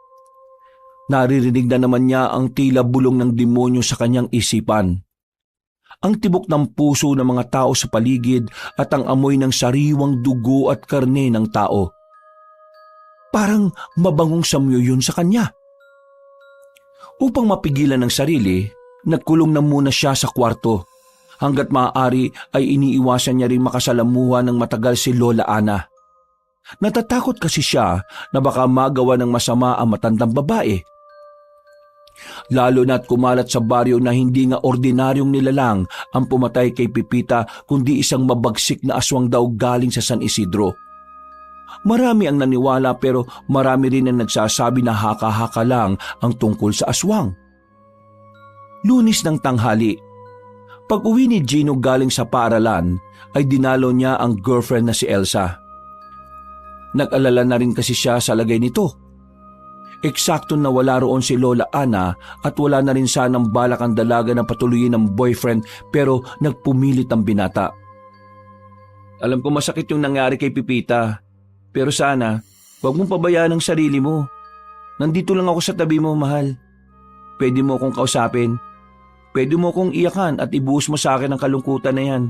Naririnig na naman niya ang tila bulong ng demonyo sa kanyang isipan. Ang tibok ng puso ng mga tao sa paligid at ang amoy ng sariwang dugo at karne ng tao. Parang mabangong samyo yun sa kanya. Upang mapigilan ng sarili, nagkulong na muna siya sa kwarto. Hanggat maaari ay iniiwasan niya rin makasalamuha ng matagal si Lola Ana. Natatakot kasi siya na baka magawa ng masama ang matandang babae. Lalo na't kumalat sa baryo na hindi nga ordinaryong nilalang ang pumatay kay Pepita kundi isang mabagsik na aswang daw galing sa San Isidro. Marami ang naniwala pero marami rin ang nagsasabi na haka-haka lang ang tungkol sa aswang. Lunes ng tanghali. Pag-uwi ni Gino galing sa paaralan ay dinalo niya ang girlfriend na si Elsa. Nag-alala na rin kasi siya sa lagay nito. Eksakto na wala roon si Lola Ana at wala na rin sanang balak ang dalaga na patuloyin ng boyfriend pero nagpumilit ang binata. Alam ko masakit yung nangyari kay Pepita, pero sana huwag mong pabayaan ang sarili mo. Nandito lang ako sa tabi mo, mahal. Pwede mo akong kausapin. Pwede mo akong iyakan at ibuhos mo sa akin ang kalungkutan na yan.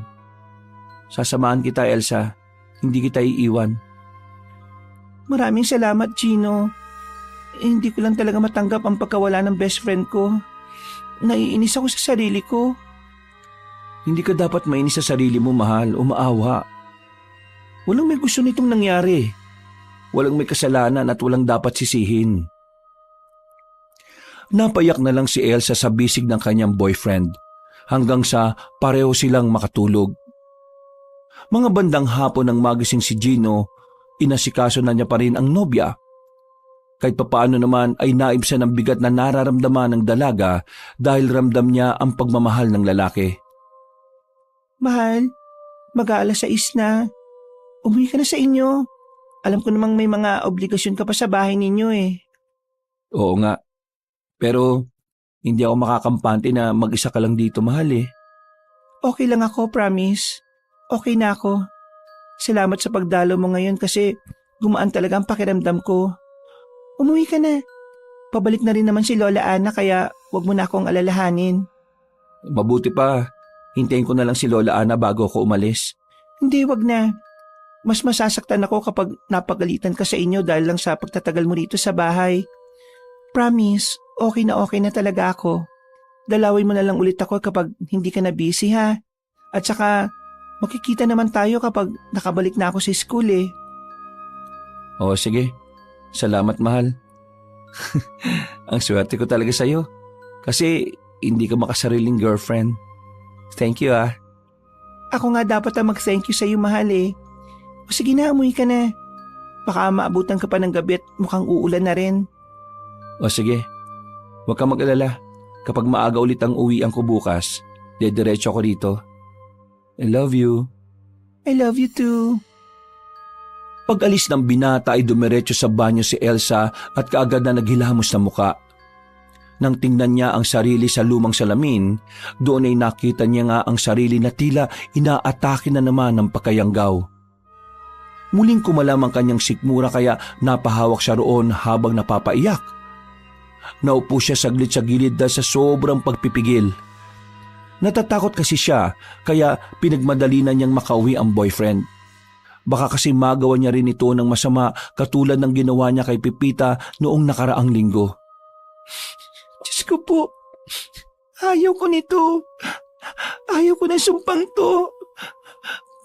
Sasamahan kita, Elsa. Hindi kita iiwan. Maraming salamat, Gino. Hindi ko lang talaga matanggap ang pagkawala ng best friend ko. Naiinis ako sa sarili ko. Hindi ka dapat mainis sa sarili mo, mahal, o maawa. Walang may gusto nitong nangyari. Walang may kasalanan at walang dapat sisihin. Napayak na lang si Elsa sa bisig ng kanyang boyfriend hanggang sa pareho silang makatulog. Mga bandang hapon ng magising si Gino, inasikaso na niya pa rin ang nobya. Kahit papaano naman ay naibsan ng bigat na nararamdaman ng dalaga dahil ramdam niya ang pagmamahal ng lalaki. Mahal, mag-aalas 6 na. Umuwi ka na sa inyo. Alam ko namang may mga obligasyon ka pa sa bahay ninyo eh. Oo nga. Pero hindi ako makakampante na mag-isa ka lang dito, mahal eh. Okay lang ako, promise. Okay na ako. Salamat sa pagdalo mo ngayon kasi gumaan talaga ang pakiramdam ko. Umuwi ka na. Pabalik na rin naman si Lola Ana kaya wag mo na akong alalahanin. Mabuti pa. Hintayin ko na lang si Lola Ana bago ako umalis. Hindi, wag na. Mas masasaktan ako kapag napagalitan ka sa inyo dahil lang sa pagtatagal mo rito sa bahay. Promise, okay na talaga ako. Dalawin mo na lang ulit ako kapag hindi ka na busy ha. At saka, makikita naman tayo kapag nakabalik na ako sa school eh. Oo, sige. Salamat, mahal. Ang swerte ko talaga sa'yo. Kasi hindi ka makasariling girlfriend. Thank you ah. Ako nga dapat ang mag-thank you sa'yo, mahal eh. O sige na, umuwi ka na. Baka maabutan ka pa ng gabi at mukhang uulan na rin. O sige. Huwag kang mag-alala. Kapag maaga ulit ang uwian ko bukas, dediretso ako dito. I love you. I love you too. Pag-alis ng binata ay dumiretso sa banyo si Elsa at kaagad na naghilamos na muka. Nang tingnan niya ang sarili sa lumang salamin, doon ay nakita niya nga ang sarili na tila inaatake na naman ng pagkayanggaw. Muling kumalam ang kanyang sikmura kaya napahawak siya roon habang napapaiyak. Naupo siya saglit sa gilid dahil sa sobrang pagpipigil. Natatakot kasi siya kaya pinagmadali na niyang makauwi ang boyfriend. Baka kasi magawa niya rin ito ng masama katulad ng ginawa niya kay Pepita noong nakaraang linggo. Diyos ko po, ayaw ko nito. Ayaw ko ng sumpang to.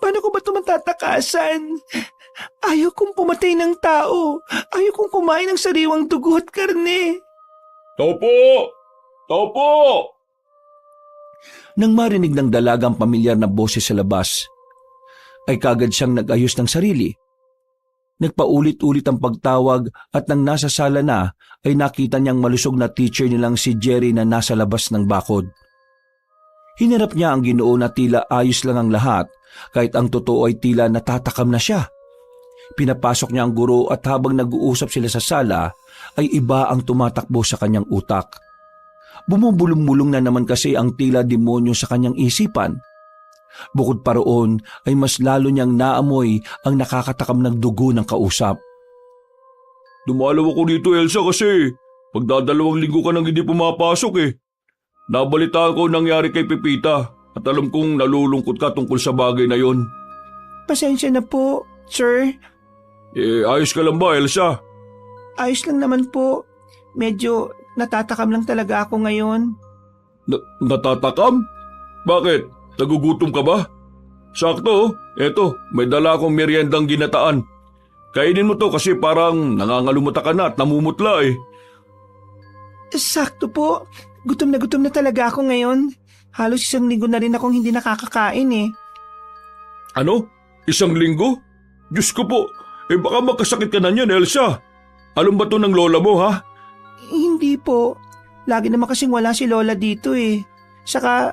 Paano ko ba ito matatakasan? Ayaw kong pumatay ng tao. Ayaw kong kumain ng sariwang dugo at karne. Topo! Topo! Nang marinig ng dalagang pamilyar na boses sa labas, ay kagad siyang nag-ayos ng sarili. Nagpaulit-ulit ang pagtawag at nang nasa sala na ay nakita niyang malusog na teacher nilang si Jerry na nasa labas ng bakod. Hinarap niya ang Ginoo na tila ayos lang ang lahat kahit ang totoo ay tila natatakam na siya. Pinapasok niya ang guro at habang nag-uusap sila sa sala ay iba ang tumatakbo sa kanyang utak. Bumubulong-bulong na naman kasi ang tila demonyo sa kanyang isipan. Bukod pa roon ay mas lalo niyang naamoy ang nakakatakam ng dugo ng kausap. Dumalaw ako dito, Elsa, kasi pagdadalawang linggo ka nang hindi pumapasok eh. Nabalitaan ko nangyari kay Pepita at alam kong nalulungkot ka tungkol sa bagay na yon. Pasensya na po, sir. Ayos ka lang ba, Elsa? Ayos lang naman po. Medyo natatakam lang talaga ako ngayon. Natatakam? Bakit? Nagugutom ka ba? Sakto, oh. Eto, may dala akong meriendang ginataan. Kainin mo to kasi parang nangangalumuta ka na at namumutla eh. Sakto po. Gutom na talaga ako ngayon. Halos 1 linggo na rin akong hindi nakakakain eh. Ano? 1 linggo? Diyos ko po, baka magkasakit ka na niyan, Elsa. Alam ba to ng lola mo, ha? Hindi po. Lagi naman kasing wala si Lola dito eh. Saka,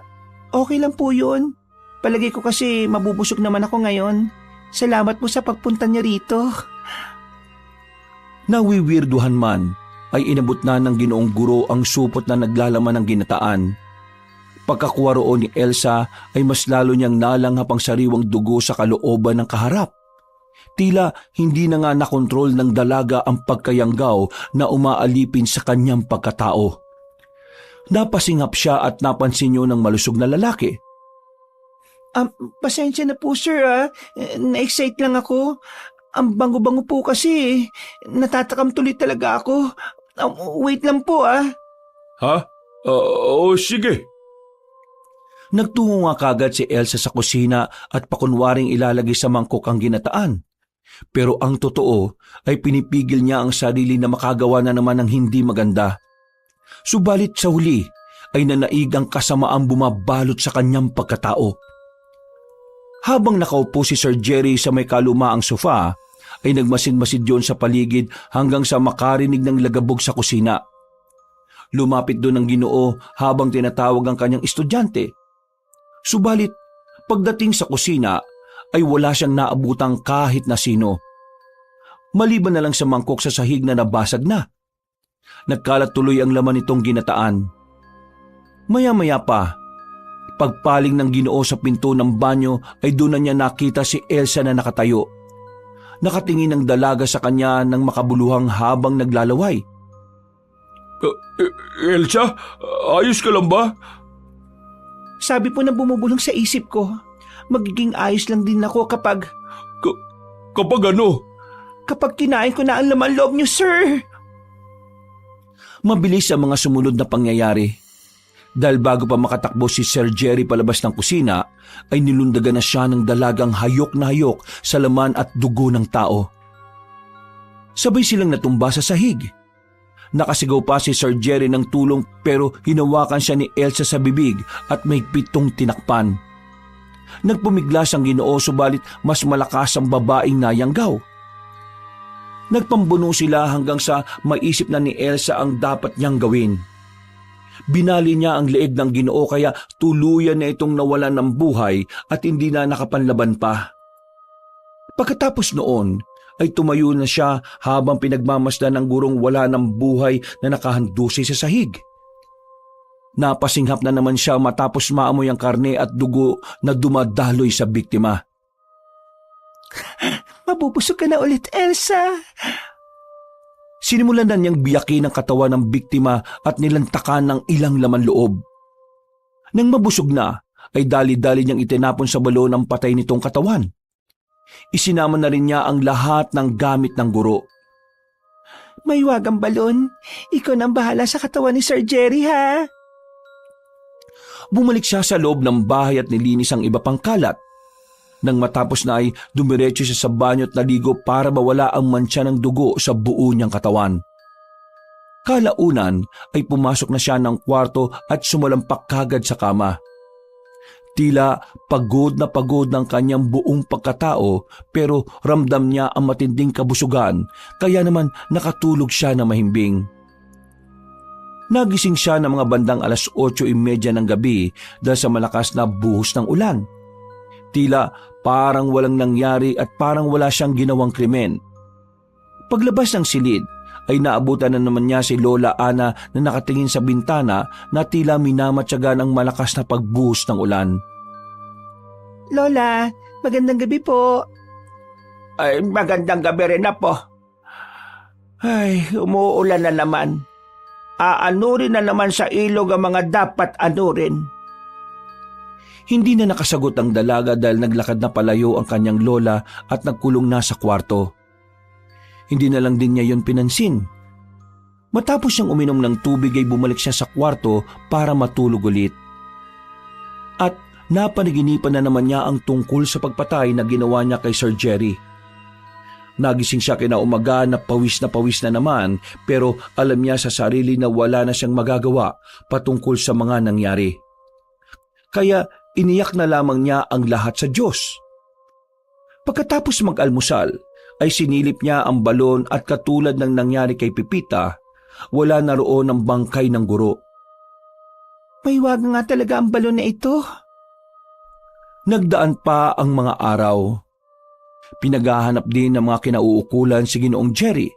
okay lang po yun. Palagi ko kasi mabubusog naman ako ngayon. Salamat po sa pagpunta niya rito. Nawiwirduhan man ay inabot na ng Ginoong Guro ang supot na naglalaman ng ginataan. Pagkakuha roon ni Elsa ay mas lalo niyang nalanghap ang sariwang dugo sa kalooban ng kaharap. Tila hindi na nga nakontrol ng dalaga ang pagkayanggaw na umaalipin sa kanyang pagkatao. Napasingap siya at napansin niyo ng malusog na lalaki. Pasensya na po sir ah. Na-excite lang ako. Ang bango-bango po kasi. Natatakam tuloy talaga ako. Wait lang po ah. Ha? Oo, sige. Nagtungo nga kagad si Elsa sa kusina at pakunwaring ilalagay sa mangkok ang ginataan. Pero ang totoo ay pinipigil niya ang sarili na makagawa na naman ng hindi maganda. Subalit sa huli ay nanaig ang kasamaang bumabalot sa kanyang pagkatao. Habang nakaupo si Sir Jerry sa may kalumaang sofa, ay nagmasid-masid yon sa paligid hanggang sa makarinig ng lagabog sa kusina. Lumapit doon ang Ginoo habang tinatawag ang kanyang estudyante. Subalit, pagdating sa kusina, ay wala siyang naabutang kahit na sino. Maliban na lang sa mangkok sa sahig na nabasag na. Nagkalat tuloy ang laman nitong ginataan. Maya-maya pa, pagpaling ng Ginoo sa pinto ng banyo ay doon na niya nakita si Elsa na nakatayo. Nakatingin ang dalaga sa kanya ng makabuluhang habang naglalaway. Elsa, ayos ka lang ba? Sabi po na bumubulong sa isip ko. Magiging ayos lang din ako kapag... Kapag ano? Kapag kinain ko na ang laman loob niyo, sir. Mabilis ang mga sumunod na pangyayari. Dahil bago pa makatakbo si Sir Jerry palabas ng kusina, ay nilundagan na siya ng dalagang hayok na hayok sa laman at dugo ng tao. Sabay silang natumba sa sahig. Nakasigaw pa si Sir Jerry ng tulong pero hinawakan siya ni Elsa sa bibig at may pitong tinakpan. Nagpumiglas ang Ginoo subalit mas malakas ang babaeng nayanggaw. Nagpambuno sila hanggang sa maisip na ni Elsa ang dapat niyang gawin. Binali niya ang leeg ng Ginoo kaya tuluyan na itong nawalan ng buhay at hindi na nakapanlaban pa. Pagkatapos noon ay tumayo na siya habang pinagmamasdan ng gurong wala ng buhay na nakahandusay sa sahig. Napasinghap na naman siya matapos maamoy ang karne at dugo na dumadaloy sa biktima. Mabubusog ka na ulit, Elsa. Sinimulan na niyang biyakin ang katawan ng biktima at nilantakan ng ilang laman loob. Nang mabusog na, ay dali-dali niyang itinapon sa balon ang patay nitong katawan. Isinama na rin niya ang lahat ng gamit ng guro. May wagang balon. Ikaw nang bahala sa katawan ni Sir Jerry, ha? Bumalik siya sa loob ng bahay at nilinis ang iba pang kalat. Nang matapos na ay dumiretso siya sa banyo at naligo para mawala ang mantsa ng dugo sa buo niyang katawan. Kalaunan ay pumasok na siya ng kwarto at sumalampak kagad sa kama. Tila pagod ng kanyang buong pagkatao pero ramdam niya ang matinding kabusugan kaya naman nakatulog siya na mahimbing. Nagising siya ng mga bandang 8:30 ng gabi dahil sa malakas na buhos ng ulan. Tila parang walang nangyari at parang wala siyang ginawang krimen. Paglabas ng silid ay naabutan na naman niya si Lola Ana na nakatingin sa bintana na tila minamatyaga ng malakas na pagbuhos ng ulan. Lola, magandang gabi po. Ay, magandang gabi rin na po. Ay, umuulan na naman. Aanurin na naman sa ilog ang mga dapat anurin. Hindi na nakasagot ang dalaga dahil naglakad na palayo ang kanyang lola at nagkulong na sa kwarto. Hindi na lang din niya yon pinansin. Matapos siyang uminom ng tubig ay bumalik siya sa kwarto para matulog ulit. At napanaginipan na naman niya ang tungkol sa pagpatay na ginawa niya kay Sir Jerry. Nagising siya kinaumaga na pawis na naman pero alam niya sa sarili na wala na siyang magagawa patungkol sa mga nangyari. Kaya iniyak na lamang niya ang lahat sa Diyos. Pagkatapos mag-almusal, ay sinilip niya ang balon at katulad ng nangyari kay Pipita, wala na roon ang bangkay ng guro. May wag nga talaga ang balon na ito. Nagdaan pa ang mga araw. Pinaghahanap din ng mga kinauukulan si Ginoong Jerry.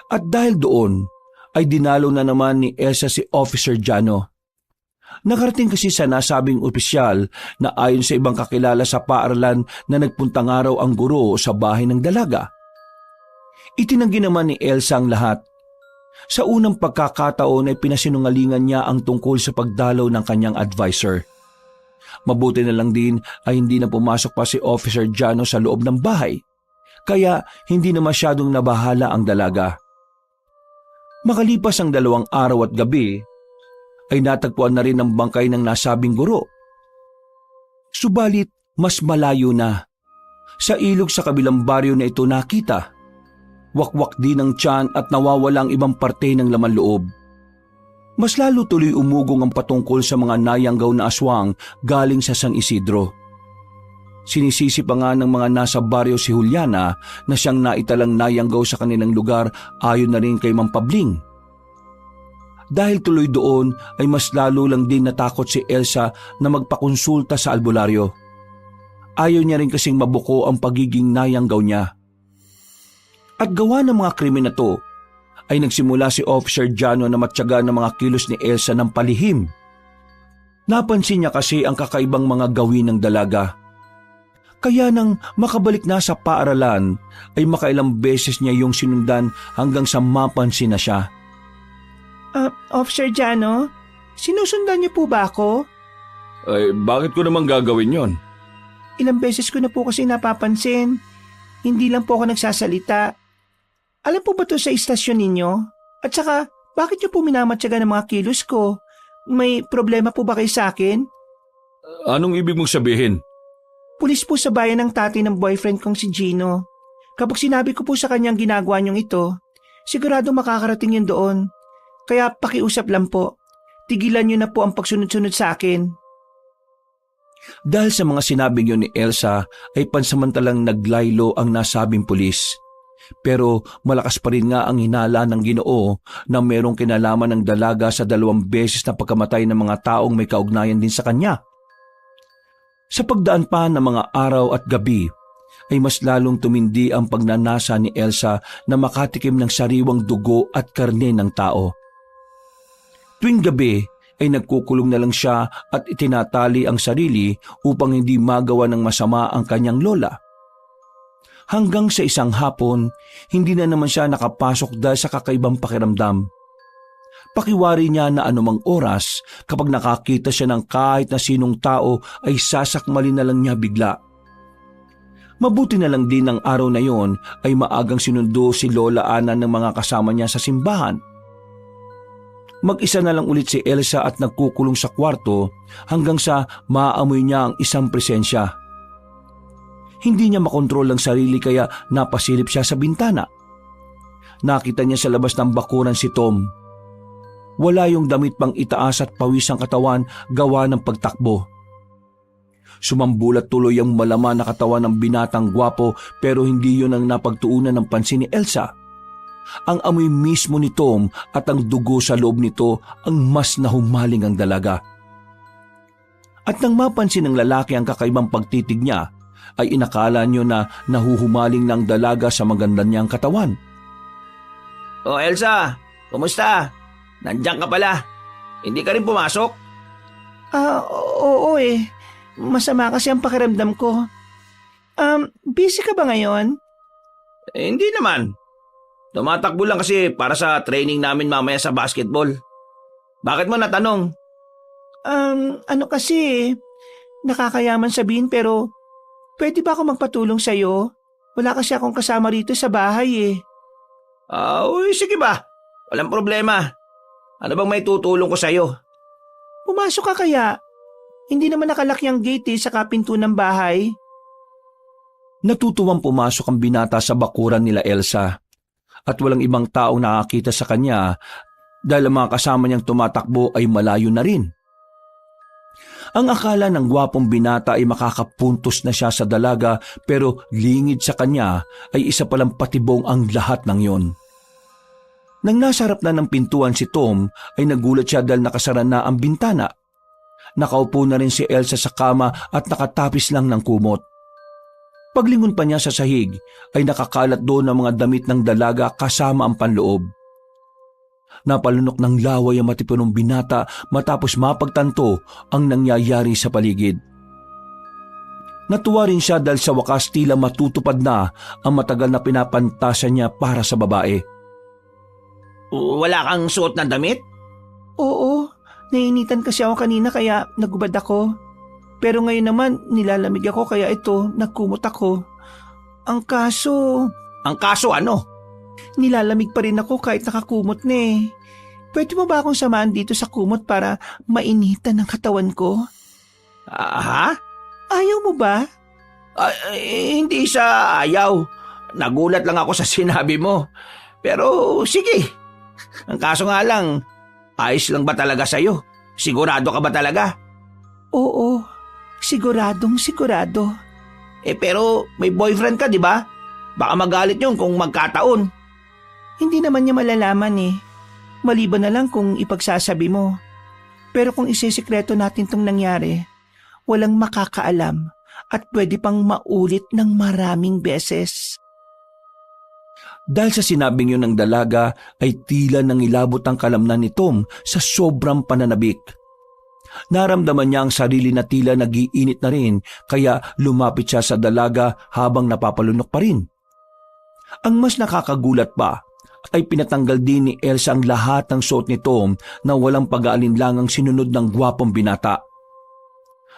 At dahil doon, ay dinalo na naman ni Elsa si Officer Jano. Nakarating kasi sa nasabing opisyal na ayon sa ibang kakilala sa paaralan na nagpuntang araw ang guro sa bahay ng dalaga. Itinanggi naman ni Elsa ang lahat. Sa unang pagkakataon ay pinasinungalingan niya ang tungkol sa pagdalaw ng kanyang advisor. Mabuti na lang din ay hindi na pumasok pa si Officer Jano sa loob ng bahay, kaya hindi na masyadong nabahala ang dalaga. Makalipas ang 2 araw at gabi, ay natagpuan na rin ang bangkay ng nasabing guro. Subalit, mas malayo na. Sa ilog sa kabilang baryo na ito nakita. Wakwak din ang tiyan at nawawala ang ibang parte ng laman loob. Mas lalo tuloy umugong ang patungkol sa mga nayanggaw na aswang galing sa San Isidro. Sinisisi pa nga ng mga nasa baryo si Juliana na siyang naitalang nayanggaw sa kanilang lugar ayon na rin kay Mang Pabling. Dahil tuloy doon ay mas lalo lang din natakot si Elsa na magpakonsulta sa albularyo. Ayaw niya rin kasing mabuko ang pagiging nayanggaw niya. At gawa ng mga krimen na to, ay nagsimula si Officer Jano na matyaga ng mga kilos ni Elsa ng palihim. Napansin niya kasi ang kakaibang mga gawin ng dalaga. Kaya nang makabalik na sa paaralan, ay makailang beses niya yung sinundan hanggang sa mapansin na siya. Officer Jano, sinusundan niyo po ba ako? Ay, bakit ko naman gagawin yon? Ilang beses ko na po kasi napapansin. Hindi lang po ako nagsasalita. Alam po ba to sa istasyon ninyo? At saka, bakit niyo po minamatyaga ng mga kilos ko? May problema po ba kayo sa akin? Anong ibig mong sabihin? Pulis po sa bayan ng tatay ng boyfriend kong si Gino. Kapag sinabi ko po sa kanyang ginagawa niyong ito, sigurado makakarating yun doon. Kaya pakiusap lang po, tigilan niyo na po ang pagsunod-sunod sa akin. Dahil sa mga sinabing yun ni Elsa ay pansamantalang naglaylo ang nasabing pulis. Pero malakas pa rin nga ang hinala ng Ginoo na merong kinalaman ng dalaga sa 2 beses na pagkamatay ng mga taong may kaugnayan din sa kanya. Sa pagdaan pa ng mga araw at gabi, ay mas lalong tumindi ang pagnanasa ni Elsa na makatikim ng sariwang dugo at karne ng tao. Tuwing gabi ay nagkukulong na lang siya at itinatali ang sarili upang hindi magawa ng masama ang kanyang lola. Hanggang sa isang hapon, hindi na naman siya nakapasok dahil sa kakaibang pakiramdam. Pakiwari niya na anumang oras kapag nakakita siya ng kahit na sinong tao ay sasakmalin na lang niya bigla. Mabuti na lang din ng araw na yon ay maagang sinundo si Lola Ana ng mga kasama niya sa simbahan. Mag-isa na lang ulit si Elsa at nagkukulong sa kwarto hanggang sa maamoy niya ang isang presensya. Hindi niya makontrol ang sarili kaya napasilip siya sa bintana. Nakita niya sa labas ng bakuran si Tom. Wala yung damit pang itaas at pawis ang katawan gawa ng pagtakbo. Sumambulat tuloy ang malaman na katawan ng binatang gwapo pero hindi yun ang napagtuunan ng pansin ni Elsa. Ang amoy mismo ni Tom at ang dugo sa loob nito ang mas nahumaling ang dalaga. At nang mapansin ng lalaki ang kakaibang pagtitig niya, ay inakala niyo na nahuhumaling ng dalaga sa maganda niyang katawan. O Elsa, kumusta? Nandiyan ka pala. Hindi ka rin pumasok? Oo eh. Masama kasi ang pakiramdam ko. Busy ka ba ngayon? Hindi naman. Tumatakbo lang kasi para sa training namin mamaya sa basketball. Bakit mo natanong? Ano kasi, nakakayaman sabihin pero pwede ba ako magpatulong sa'yo? Wala kasi akong kasama rito sa bahay eh. Uy, sige ba? Walang problema. Ano bang may tutulong ko sa'yo? Pumasok ka kaya? Hindi naman nakalaki ang gate sa pinto ng bahay. Natutuwang pumasok ang binata sa bakuran nila Elsa at walang ibang taong nakakita sa kanya dahil ang mga kasama niyang tumatakbo ay malayo na rin. Ang akala ng gwapong binata ay makakapuntos na siya sa dalaga pero lingid sa kanya ay isa palang patibong ang lahat ng yon. Nang nasa harap na ng pintuan si Tom ay nagulat siya dahil nakasara na ang bintana. Nakaupo na rin si Elsa sa kama at nakatapis lang ng kumot. Paglingon pa niya sa sahig ay nakakalat doon ang mga damit ng dalaga kasama ang panloob. Napalunok ng laway ang matipunong binata matapos mapagtanto ang nangyayari sa paligid. Natuwa rin siya dahil sa wakas tila matutupad na ang matagal na pinapantasan niya para sa babae. Wala kang suot na damit? Oo, nainitan kasi ako kanina kaya nagubad ako. Pero ngayon naman nilalamig ako kaya ito nagkumot ako. Ang kaso ano? nilalamig pa rin ako kahit nakakumot na eh. Pwede mo ba akong samahan dito sa kumot para mainitan ang katawan ko? Ha? Ayaw mo ba? Hindi sa ayaw. Nagulat lang ako sa sinabi mo. Pero sige. Ang kaso nga lang, ayos lang ba talaga sa'yo? Sigurado ka ba talaga? Oo, siguradong sigurado. Pero may boyfriend ka, di ba? Baka magalit yun kung magkataon. Hindi naman niya malalaman eh. Maliban na lang kung ipagsasabi mo. Pero kung isisikreto natin tong nangyari, walang makakaalam at pwede pang maulit ng maraming beses. Dahil sa sinabing yun ng dalaga ay tila nang ilabot ang kalamnan ni Tom sa sobrang pananabik. Naramdaman niya ang sarili na tila nagiinit na rin kaya lumapit siya sa dalaga habang napapalunok pa rin. Ang mas nakakagulat pa ay pinatanggal din ni Elsa ang lahat ng suot ni Tom na walang pag-aalinlangang sinunod ng gwapong binata.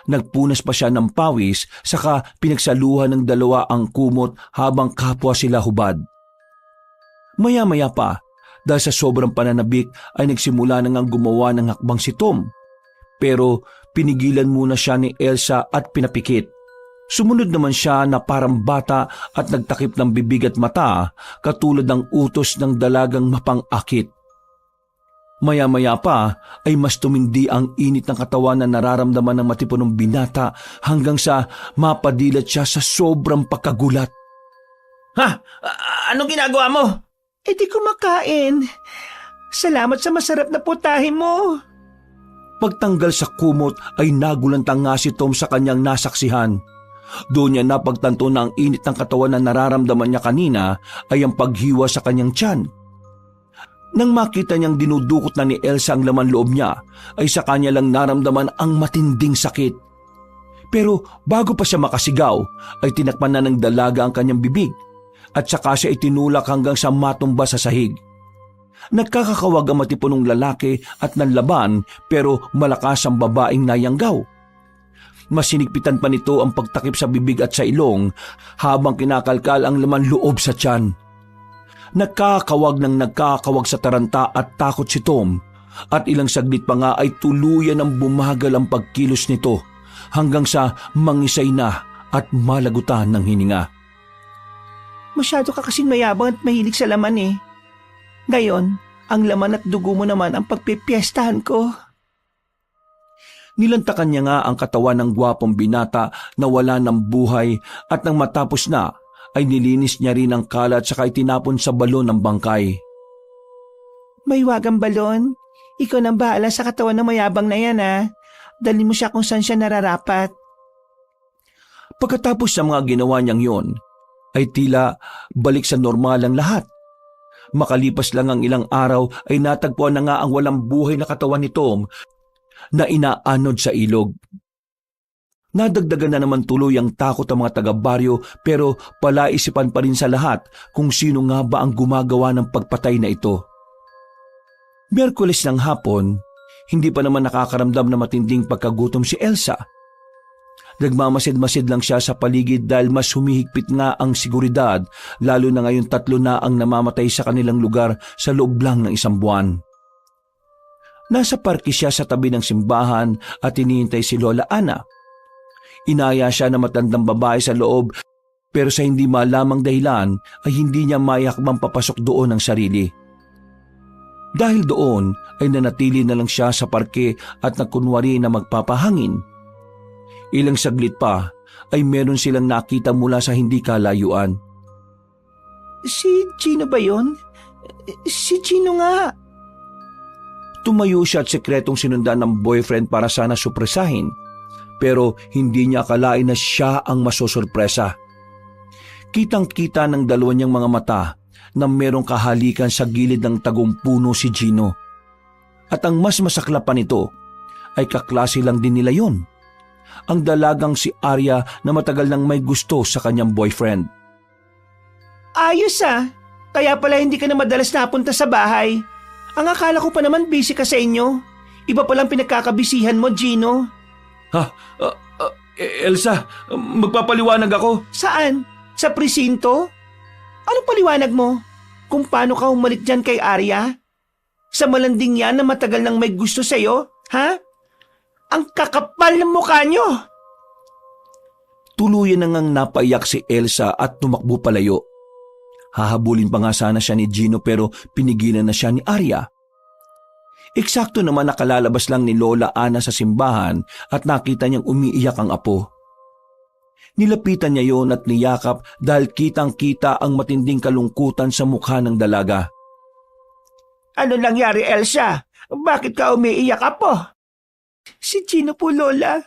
Nagpunas pa siya ng pawis saka pinagsaluhan ng dalawa ang kumot habang kapwa sila hubad. Maya-maya pa, dahil sa sobrang pananabik ay nagsimula na ngang gumawa ng hakbang si Tom. Pero pinigilan muna siya ni Elsa at pinapikit. Sumunod naman siya na parang bata at nagtakip ng bibig at mata katulad ng utos ng dalagang mapang-akit. Maya-maya pa ay mas tumindi ang init ng katawan na nararamdaman ng matipunong binata hanggang sa mapadilat siya sa sobrang pagkagulat. Ha? Anong ginagawa mo? Di kumakain. Salamat sa masarap na putahe mo. Pagtanggal sa kumot ay nagulantang nga si Tom sa kanyang nasaksihan. Doon niya napagtanto na ang init ng katawan na nararamdaman niya kanina ay ang paghiwa sa kanyang tiyan. Nang makita niyang dinudukot na ni Elsa ang laman loob niya, ay sa kanya lang naramdaman ang matinding sakit. Pero bago pa siya makasigaw, ay tinakpan na ng dalaga ang kanyang bibig at saka siya itinulak hanggang sa matumba sa sahig. Nagkakakawag ang matipunong lalaki at nanlaban pero malakas ang babaeng nayanggaw. Masinigpitan pa nito ang pagtakip sa bibig at sa ilong habang kinakalkal ang laman loob sa tiyan. Nagkakawag sa taranta at takot si Tom at ilang saglit pa nga ay tuluyan ang bumagal ang pagkilos nito hanggang sa mangisay na at malagutan ng hininga. Masyado ka kasing mayabang at mahilig sa laman eh. Ngayon, ang laman at dugo mo naman ang pagpipiestahan ko. Nilantakan niya nga ang katawan ng gwapong binata na wala ng buhay at nang matapos na ay nilinis niya rin ang kalat saka itinapon sa balon ng bangkay. May wagang balon. Ikaw nang bahala sa katawan ng mayabang na yan ha. Dalhin mo siya kung saan siya nararapat. Pagkatapos ng mga ginawa niyang yon, ay tila balik sa normal ang lahat. Makalipas lang ang ilang araw ay natagpuan na nga ang walang buhay na katawan ni Tom na inaanod sa ilog. Nadagdagan na naman tuloy ang takot ng mga taga-baryo pero palaisipan pa rin sa lahat kung sino nga ba ang gumagawa ng pagpatay na ito. Miyerkules ng hapon, hindi pa naman nakakaramdam na matinding pagkagutom si Elsa. Nagmamasid-masid lang siya sa paligid dahil mas humihigpit nga ang seguridad, lalo na ngayon 3 na ang namamatay sa kanilang lugar sa loob lang ng 1 buwan. Nasa parke siya sa tabi ng simbahan at hinihintay si Lola Ana. Inaya siya na matandang babae sa loob pero sa hindi malamang dahilan ay hindi niya mayakbang papasok doon ang sarili. Dahil doon ay nanatili na lang siya sa parke at nagkunwari na magpapahangin. Ilang saglit pa ay meron silang nakita mula sa hindi kalayuan. Si Gino ba yun? Si Gino nga. Tumayo siya at sekretong sinundan ng boyfriend para sana supresahin, pero hindi niya akalain na siya ang masosorpresa. Kitang-kita ng dalawa niyang mga mata na merong kahalikan sa gilid ng tagumpuno si Gino. At ang mas masakla pa nito ay kaklase lang din nila yon. Ang dalagang si Arya na matagal nang may gusto sa kanyang boyfriend. Ayos ah. Kaya pala hindi ka na madalas napunta sa bahay. Ang akala ko pa naman busy ka sa inyo. Iba palang pinagkakabisihan mo, Gino. Elsa, magpapaliwanag ako. Saan? Sa presinto? Anong paliwanag mo? Kung paano ka humalit dyan kay Arya? Sa malanding yan na matagal nang may gusto sa'yo? Ha? Ang kakapal ng mukha nyo! Tuluyan na ngang napaiyak si Elsa at tumakbo palayo. Hahabulin pa nga sana siya ni Gino pero pinigilan na siya ni Arya. Eksakto naman nakalalabas lang ni Lola Ana sa simbahan at nakita niyang umiiyak ang apo. Nilapitan niya yon at niyakap dahil kitang-kita ang matinding kalungkutan sa mukha ng dalaga. Ano nangyari, Elsa? Bakit ka umiiyak, apo? Si Gino po, Lola.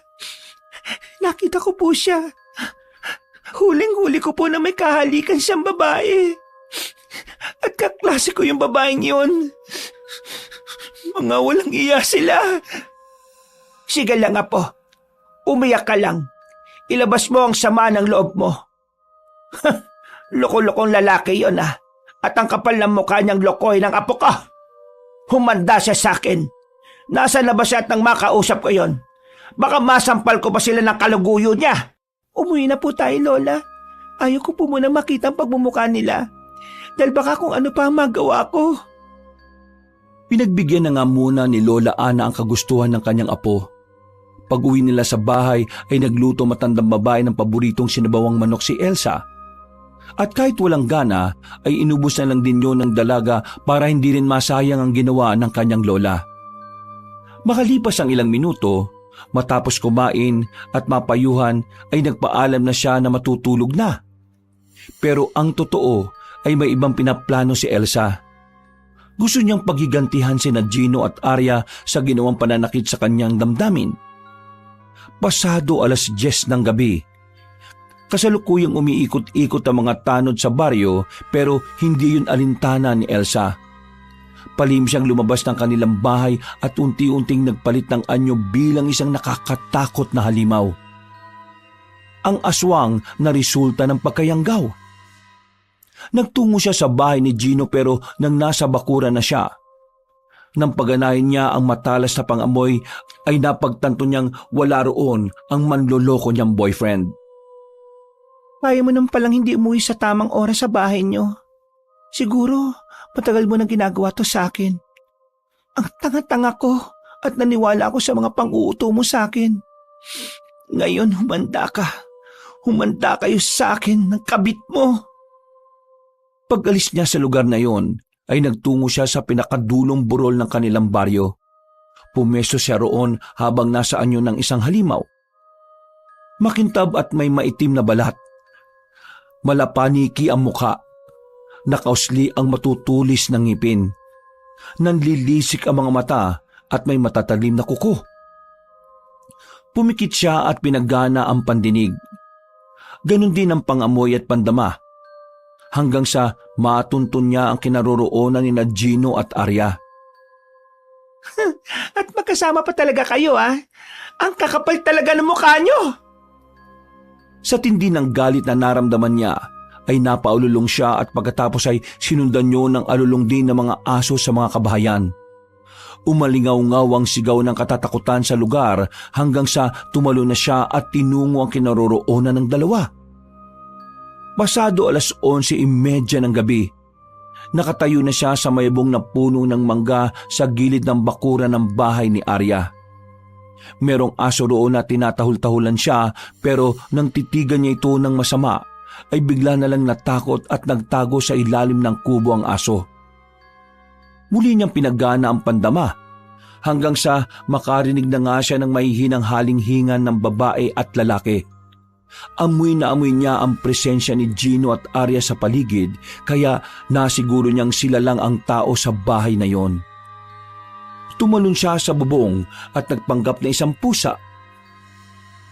Nakita ko po siya. Huling-huli ko po na may kahalikan siyang babae. At kaklase ko yung babaeng yun. Mga walang iya sila. Sige lang, apo. Umiyak ka lang. Ilabas mo ang sama ng loob mo. Loko-lokong lalaki yon ah. At ang kapal ng mukha niyang lokoy ng apo ko. Humanda siya sa akin. Nasa labas siya at nang makausap ko yon. Baka masampal ko pa sila ng kaluguyo niya. Umuwi na po tayo, Lola. Ayaw ko po muna makita ang pagmumukha nila. Dahil baka kung ano pa ang magawa ko. Pinagbigyan na nga muna ni Lola Ana ang kagustuhan ng kanyang apo. Pag-uwi nila sa bahay ay nagluto matandang babae ng paboritong sinabawang manok si Elsa. At kahit walang gana ay inubos na lang din yun ng dalaga para hindi rin masayang ang ginawa ng kanyang lola. Makalipas ang ilang minuto, matapos kumain at mapayuhan ay nagpaalam na siya na matutulog na. Pero ang totoo ay may ibang pinaplano si Elsa. Gusto niyang paghigantihan sina Gino at Arya sa ginawang pananakit sa kanyang damdamin. Pasado 10:00 ng gabi. Kasalukuyang umiikot-ikot ang mga tanod sa baryo pero hindi yun alintana ni Elsa. Palim siyang lumabas ng kanilang bahay at unti-unting nagpalit ng anyo bilang isang nakakatakot na halimaw. Ang aswang na resulta ng pagkayanggaw. Nagtungo siya sa bahay ni Gino pero nang nasa bakuran na siya. Nang paganahin niya ang matalas na pangamoy ay napagtanto niyang wala roon ang manloloko niyang boyfriend. Kaya mo nang palang hindi umuwi sa tamang oras sa bahay niyo. Siguro, matagal mo nang ginagawa to sa akin. Ang tanga-tanga ko at naniwala ako sa mga pang-uuto mo sa akin. Ngayon, humanda ka. Humanda kayo sa akin ng kabit mo. Pag-alis niya sa lugar na yon, ay nagtungo siya sa pinakadulong burol ng kanilang baryo. Pumesto siya roon habang nasa anyo ng isang halimaw. Makintab at may maitim na balat. Malapaniki ang mukha. Nakausli ang matutulis ng ngipin. Nanlilisik ang mga mata at may matatalim na kuko. Pumikit siya at pinagana ang pandinig. Ganon din ang pangamoy at pandama. Hanggang sa matuntun niya ang kinaroroonan ni Gino at Arya. At magkasama pa talaga kayo Ang kakapal talaga ng mukha nyo. Sa tindi ng galit na naramdaman niya, ay napaululong siya at pagkatapos ay sinundan niyo ng alulong din ng mga aso sa mga kabahayan. Umalingaw-ngaw ang sigaw ng katatakutan sa lugar hanggang sa tumalo na siya at tinungo ang kinaroroonan ng dalawa. Pasado 11:30 ng gabi. Nakatayo na siya sa mayabong na puno ng mangga sa gilid ng bakuran ng bahay ni Arya. Merong aso roon na tinatahol-tahulan siya pero nang titigan niya ito ng masama ay bigla na lang natakot at nagtago sa ilalim ng kubo ang aso. Muli niyang pinagana ang pandama hanggang sa makarinig na nga siya ng mahihinang halinghingan ng babae at lalaki. Amoy na amoy niya ang presensya ni Gino at Arya sa paligid kaya nasiguro niyang sila lang ang tao sa bahay na yon. Tumalon siya sa bubong at nagpanggap na isang pusa.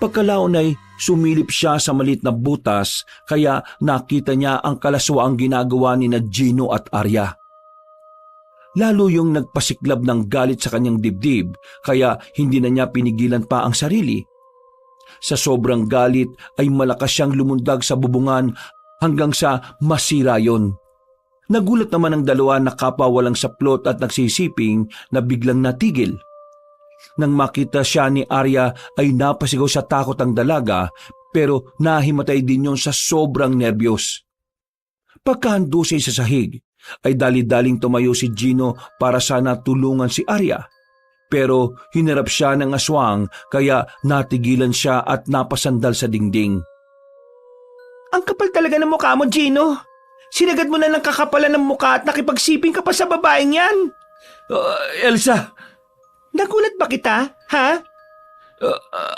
Pagkalaon ay sumilip siya sa maliit na butas kaya nakita niya ang kalaswaang ginagawa ni Gino at Arya. Lalo yung nagpasiklab ng galit sa kanyang dibdib kaya hindi na niya pinigilan pa ang sarili. Sa sobrang galit ay malakas siyang lumundag sa bubungan hanggang sa masira yon. Nagulat naman ang dalawa na kapwa walang saplot at nagsisiping na biglang natigil. Nang makita siya ni Arya ay napasigaw sa takot ang dalaga pero nahimatay din yon sa sobrang nerbiyos. Pagkahandusay sa sahig ay dali-daling tumayo si Gino para sana tulungan si Arya. Pero hinarap siya ng aswang kaya natigilan siya at napasandal sa dingding. Ang kapal talaga ng mukha mo, Gino. Sinagad mo na ng kakapalan ng mukha at nakipagsiping ka pa sa babaeng yan. Elsa! Nagulat ba kita, ha?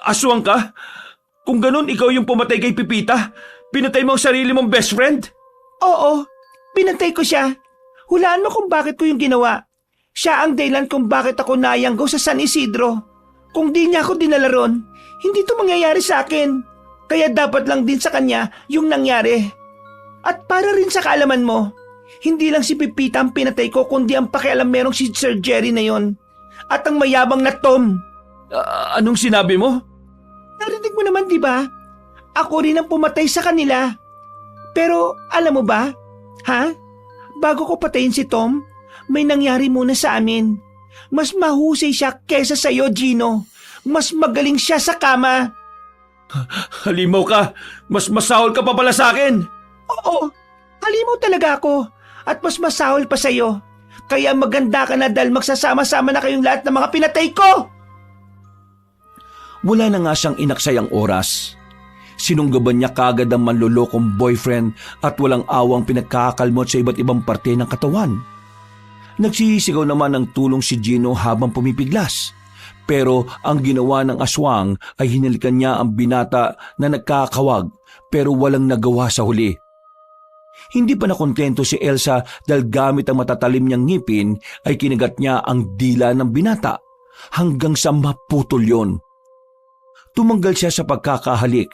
Aswang ka? Kung ganun, ikaw yung pumatay kay Pipita. Pinatay mo ang sarili mong best friend? Oo, pinatay ko siya. Hulaan mo kung bakit ko yung ginawa. Siya ang dahilan kung bakit ako nayanggo sa San Isidro. Kung di niya ako dinala ron, hindi to mangyayari sa akin. Kaya dapat lang din sa kanya yung nangyari. At para rin sa kaalaman mo, hindi lang si Pipita ang pinatay ko kundi ang pakialam merong si Sir Jerry na yon. At ang mayabang na Tom. Anong sinabi mo? Narinig mo naman, di ba? Ako rin ang pumatay sa kanila. Pero alam mo ba, ha? Bago ko patayin si Tom, may nangyari muna sa amin. Mas mahusay siya kesa sa'yo, Gino. Mas magaling siya sa kama. Halimaw ka! Mas masahol ka pa pala sa akin! Oo, halimaw talaga ako. At mas masahol pa sa'yo. Kaya maganda ka na dahil magsasama-sama na kayong lahat ng mga pinatay ko! Wala na nga siyang inaksayang oras. Sinunggaban niya kagad ang manlolokong boyfriend at walang awang pinagkakakalmot sa iba't ibang parte ng katawan. Nagsisigaw naman ng tulong si Gino habang pumipiglas. Pero ang ginawa ng aswang ay hinalikan niya ang binata na nagkakawag pero walang nagawa sa huli. Hindi pa nakontento si Elsa dahil gamit ang matatalim niyang ngipin ay kinagat niya ang dila ng binata hanggang sa maputol yon. Tumanggal siya sa pagkakahalik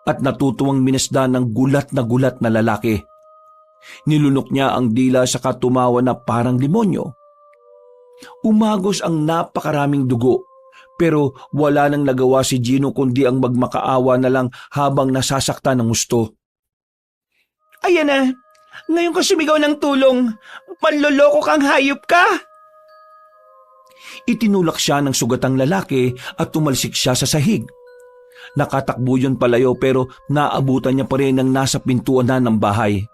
at natutuwang minasdan ng gulat na lalaki. Nilunok niya ang dila sa katumawa na parang demonyo. Umagos ang napakaraming dugo pero wala nang nagawa si Gino kundi ang magmakaawa na lang habang nasasaktan ng gusto. Ayan na, ngayon ka sumigaw ng tulong. Manloloko kang hayop ka! Itinulak siya ng sugatang lalaki at tumalsik siya sa sahig. Nakatakbo yun palayo pero naabutan niya pa rin ang nasa pintuan na ng bahay.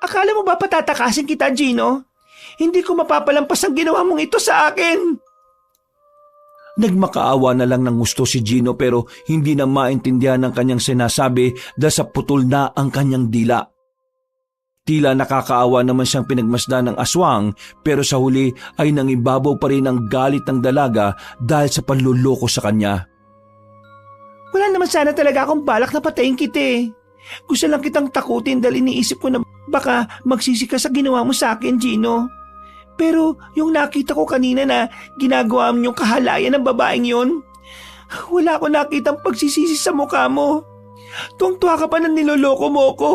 Akala mo ba patatakasin kita, Gino? Hindi ko mapapalampas ang ginawa mong ito sa akin. Nagmakaawa na lang ng gusto si Gino pero hindi na maintindihan ng kanyang sinasabi dahil sa putol na ang kanyang dila. Tila nakakaawa naman siyang pinagmasdan ng aswang pero sa huli ay nangibabaw pa rin ang galit ng dalaga dahil sa panluloko sa kanya. Wala naman sana talaga akong balak na patayin kita eh. Gusto lang kitang takutin dahil iniisip ko na baka magsisi ka sa ginawa mo sa akin, Gino. Pero yung nakita ko kanina na ginagawa mo yung kahalayan ng babaeng yon, Wala ko nakitang pagsisisi sa mukha mo. Tuwang-tuwa ka pa na niloloko mo ko.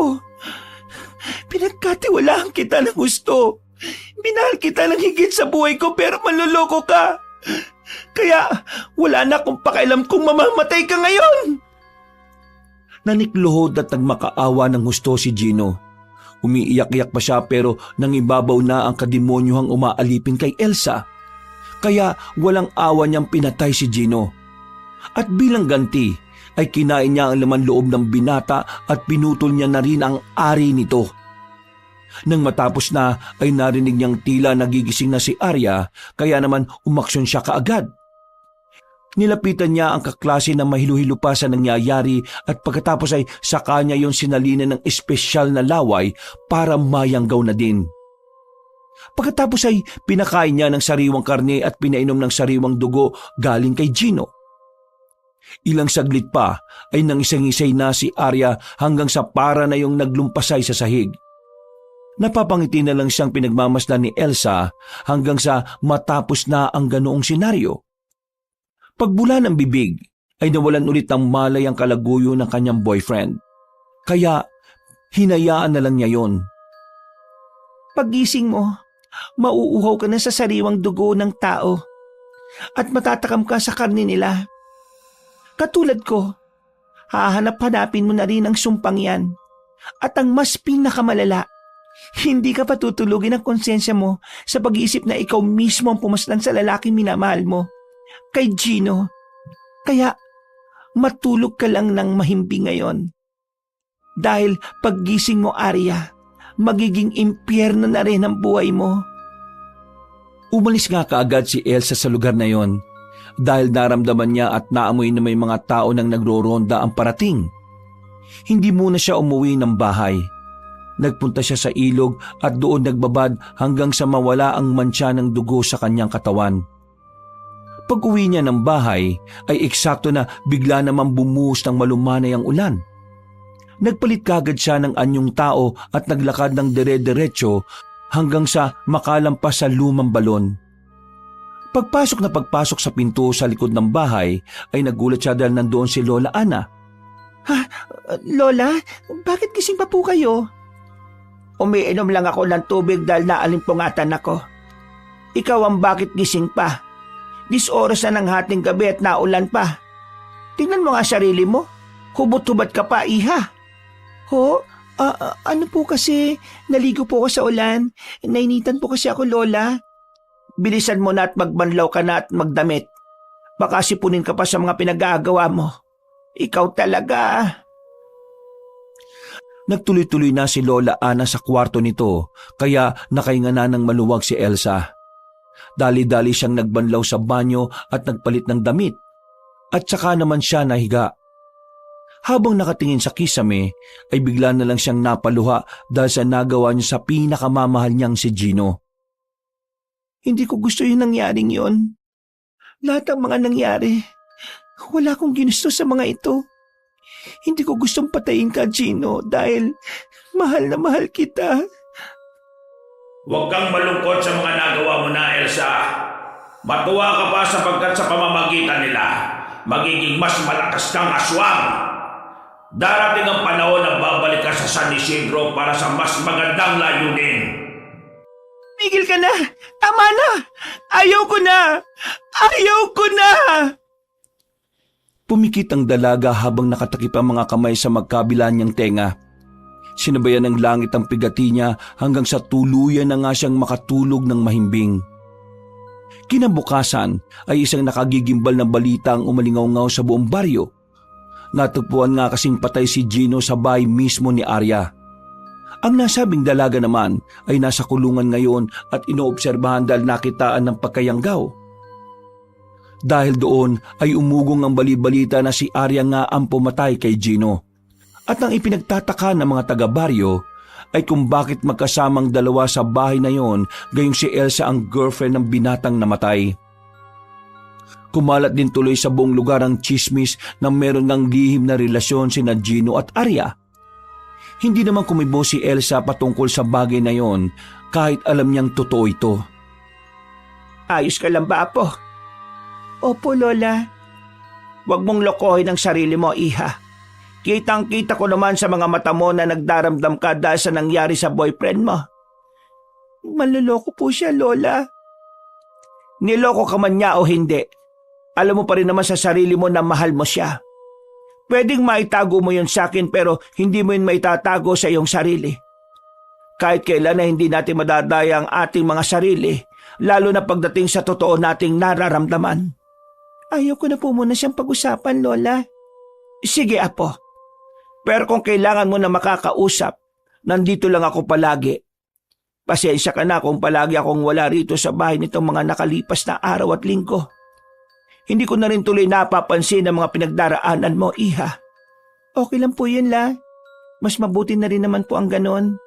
Pinagkatiwalaan kita ng gusto. Minahal kita ng higit sa buhay ko pero manloloko ka. Kaya wala na akong pakialam kung mamamatay ka ngayon. Nanikluhod at nagmakaawa ng husto si Gino. Umiiyak-iyak pa siya pero nangibabaw na ang kademonyohang umaalipin kay Elsa. Kaya walang awa niyang pinatay si Gino. At bilang ganti ay kinain niya ang laman loob ng binata at pinutol niya na rin ang ari nito. Nang matapos na ay narinig niyang tila nagigising na si Arya kaya naman umaksyon siya kaagad. Nilapitan niya ang kaklase na mahilu-hilo pa sa nangyayari at pagkatapos ay saka niya yung sinalina ng espesyal na laway para mayanggaw na din. Pagkatapos ay pinakain niya ng sariwang karne at pinainom ng sariwang dugo galing kay Gino. Ilang saglit pa ay nangisay-ngisay na si Arya hanggang sa para na yung naglumpasay sa sahig. Napapangiti na lang siyang pinagmamasdan ni Elsa hanggang sa matapos na ang ganoong senaryo. Pagbula ng bibig ay nawalan ulit ng malay ang kalaguyo ng kanyang boyfriend. Kaya hinayaan na lang niya yon. Paggising mo, mauuhaw ka na sa sariwang dugo ng tao at matatakam ka sa karne nila. Katulad ko, hahanap-hanapin mo na rin ang sumpang yan. At ang mas pinakamalala, hindi ka patutulugin ang konsensya mo sa pag-iisip na ikaw mismo ang pumaslan sa lalaking minamahal mo. Kay Gino. Kaya matulog ka lang ng mahimbing ngayon. Dahil paggising mo, Arya, magiging impyerno na rin ang buhay mo. Umalis nga kaagad si Elsa sa lugar na yon dahil naramdaman niya at naamoy na may mga tao nang nagroronda ang parating. Hindi muna siya umuwi ng bahay. Nagpunta siya sa ilog at doon nagbabad hanggang sa mawala ang mantsa ng dugo sa kanyang katawan. Pag-uwi niya ng bahay ay eksakto na bigla namang bumuhos ng malumanay ang ulan. Nagpalit kagad siya ng anyong tao at naglakad ng dire-diretso hanggang sa makalampas sa lumang balon. Pagpasok sa pinto sa likod ng bahay ay nagulat siya dahil nandoon si Lola Ana. Lola, bakit gising pa po kayo? Umiinom lang ako ng tubig dahil naalimpungatan ako. Ikaw ang bakit gising pa? Oras na ng hating gabi at naulan pa. Tingnan mo nga sarili mo. Hubot-hubad ka pa, iha. Ano po kasi, naligo po ako sa ulan. Nainitan po kasi ako, Lola. Bilisan mo na at magbanlaw ka na at magdamit. Baka sipunin ka pa sa mga pinag-aagawa mo. Ikaw talaga. Nagtuloy-tuloy na si Lola Ana sa kwarto nito kaya nakahinga na ng maluwag si Elsa. Dali-dali siyang nagbanlaw sa banyo at nagpalit ng damit. At saka naman siya nahiga. Habang nakatingin sa kisame ay bigla na lang siyang napaluha dahil sa nagawa niya sa pinakamamahal niyang si Gino. Hindi ko gusto yung nangyaring yon. Lahat ng mga nangyari, wala akong ginusto sa mga ito. Hindi ko gustong patayin ka, Gino, dahil mahal na mahal kita. Huwag kang malungkot sa mga nagawa mo na, Elsa. Matuwa ka pa sapagkat sa pamamagitan nila, magiging mas malakas kang aswang. Darating ang panahon na babalik ka sa San Isidro para sa mas magandang layunin. Migil ka na! Tama na! Ayaw ko na! Ayaw ko na! Pumikit ang dalaga habang nakatakip ang mga kamay sa magkabila niyang tenga. Sinabayan ng langit ang pigati niya hanggang sa tuluyan na nga siyang makatulog ng mahimbing. Kinabukasan ay isang nakagigimbal na balita ang umalingaw-ngaw sa buong baryo. Natagpuan nga kasing patay si Gino sa bahay mismo ni Arya. Ang nasabing dalaga naman ay nasa kulungan ngayon at inoobserbahan dahil nakitaan ng pagkayanggaw. Dahil doon ay umugong ang balibalita na si Arya nga ang pumatay kay Gino. At ang ipinagtataka ng mga taga-baryo ay kung bakit magkasamang dalawa sa bahay na yon gayong si Elsa ang girlfriend ng binatang namatay. Kumalat din tuloy sa buong lugar ang chismis na meron ng lihim na relasyon sina Gino at Arya. Hindi naman kumibo si Elsa patungkol sa bagay na yon kahit alam niyang totoo ito. Ayos ka lang ba, Apo? Opo, Lola. Huwag mong lokohin ang sarili mo, iha. Kitang-kita ko naman sa mga mata mo na nagdaramdam ka dahil sa nangyari sa boyfriend mo. Manloloko po siya, Lola. Niloko ka man niya o hindi, alam mo pa rin naman sa sarili mo na mahal mo siya. Pwedeng maitago mo yun sa akin pero hindi mo yun maitatago sa iyong sarili. Kahit kailan na hindi natin madadaya ang ating mga sarili, lalo na pagdating sa totoo nating nararamdaman. Ayaw ko na po muna siyang pag-usapan, Lola. Sige, Apo. Pero kung kailangan mo na makakausap, nandito lang ako palagi. Pasensya ka na kung palagi akong wala rito sa bahay nitong mga nakalipas na araw at linggo. Hindi ko na rin tuloy napapansin ang mga pinagdaraanan mo, iha. Okay lang po yun, La. Mas mabuti na rin naman po ang ganon.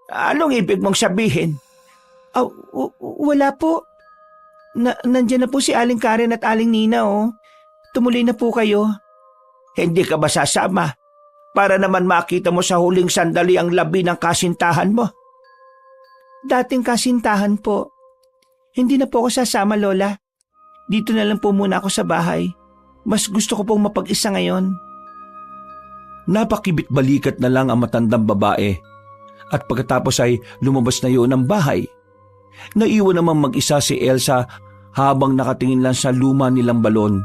Anong ibig mong sabihin? Wala po. Nandyan na po si Aling Karen at Aling Nina, oh. Tumuloy na po kayo. Hindi ka ba sasama? Para naman makita mo sa huling sandali ang labi ng kasintahan mo. Dating kasintahan po. Hindi na po ako sasama, Lola. Dito na lang po muna ako sa bahay. Mas gusto ko pong mapag-isa ngayon. Napakibit-balikat na lang ang matandang babae at pagkatapos ay lumabas na yun ng bahay. Naiwan naman mag-isa si Elsa habang nakatingin lang sa luma nilang balon.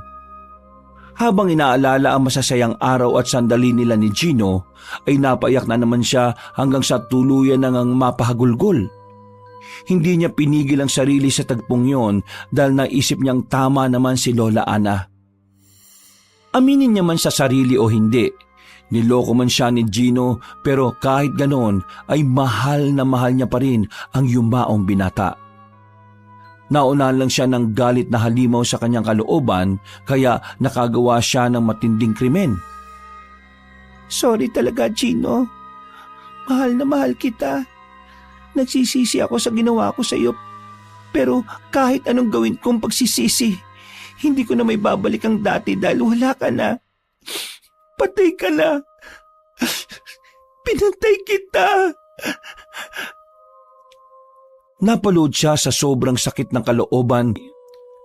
Habang inaalala ang masasayang araw at sandali nila ni Gino, ay napaiyak na naman siya hanggang sa tuluyan nang mapahagulgol. Hindi niya pinigil ang sarili sa tagpong yon dahil naisip niyang tama naman si Lola Ana. Aminin niya man sa sarili o hindi, niloko man siya ni Gino pero kahit ganon ay mahal na mahal niya pa rin ang yumaong binata. Naunahan lang siya ng galit na halimaw sa kanyang kalooban kaya nakagawa siya ng matinding krimen. Sorry talaga, Gino. Mahal na mahal kita. Nagsisisi ako sa ginawa ko sa iyo. Pero kahit anong gawin kong pagsisisi, hindi ko na may babalik ang dati dahil wala ka na. Patay ka na. Pinatay kita. Napalood siya sa sobrang sakit ng kalooban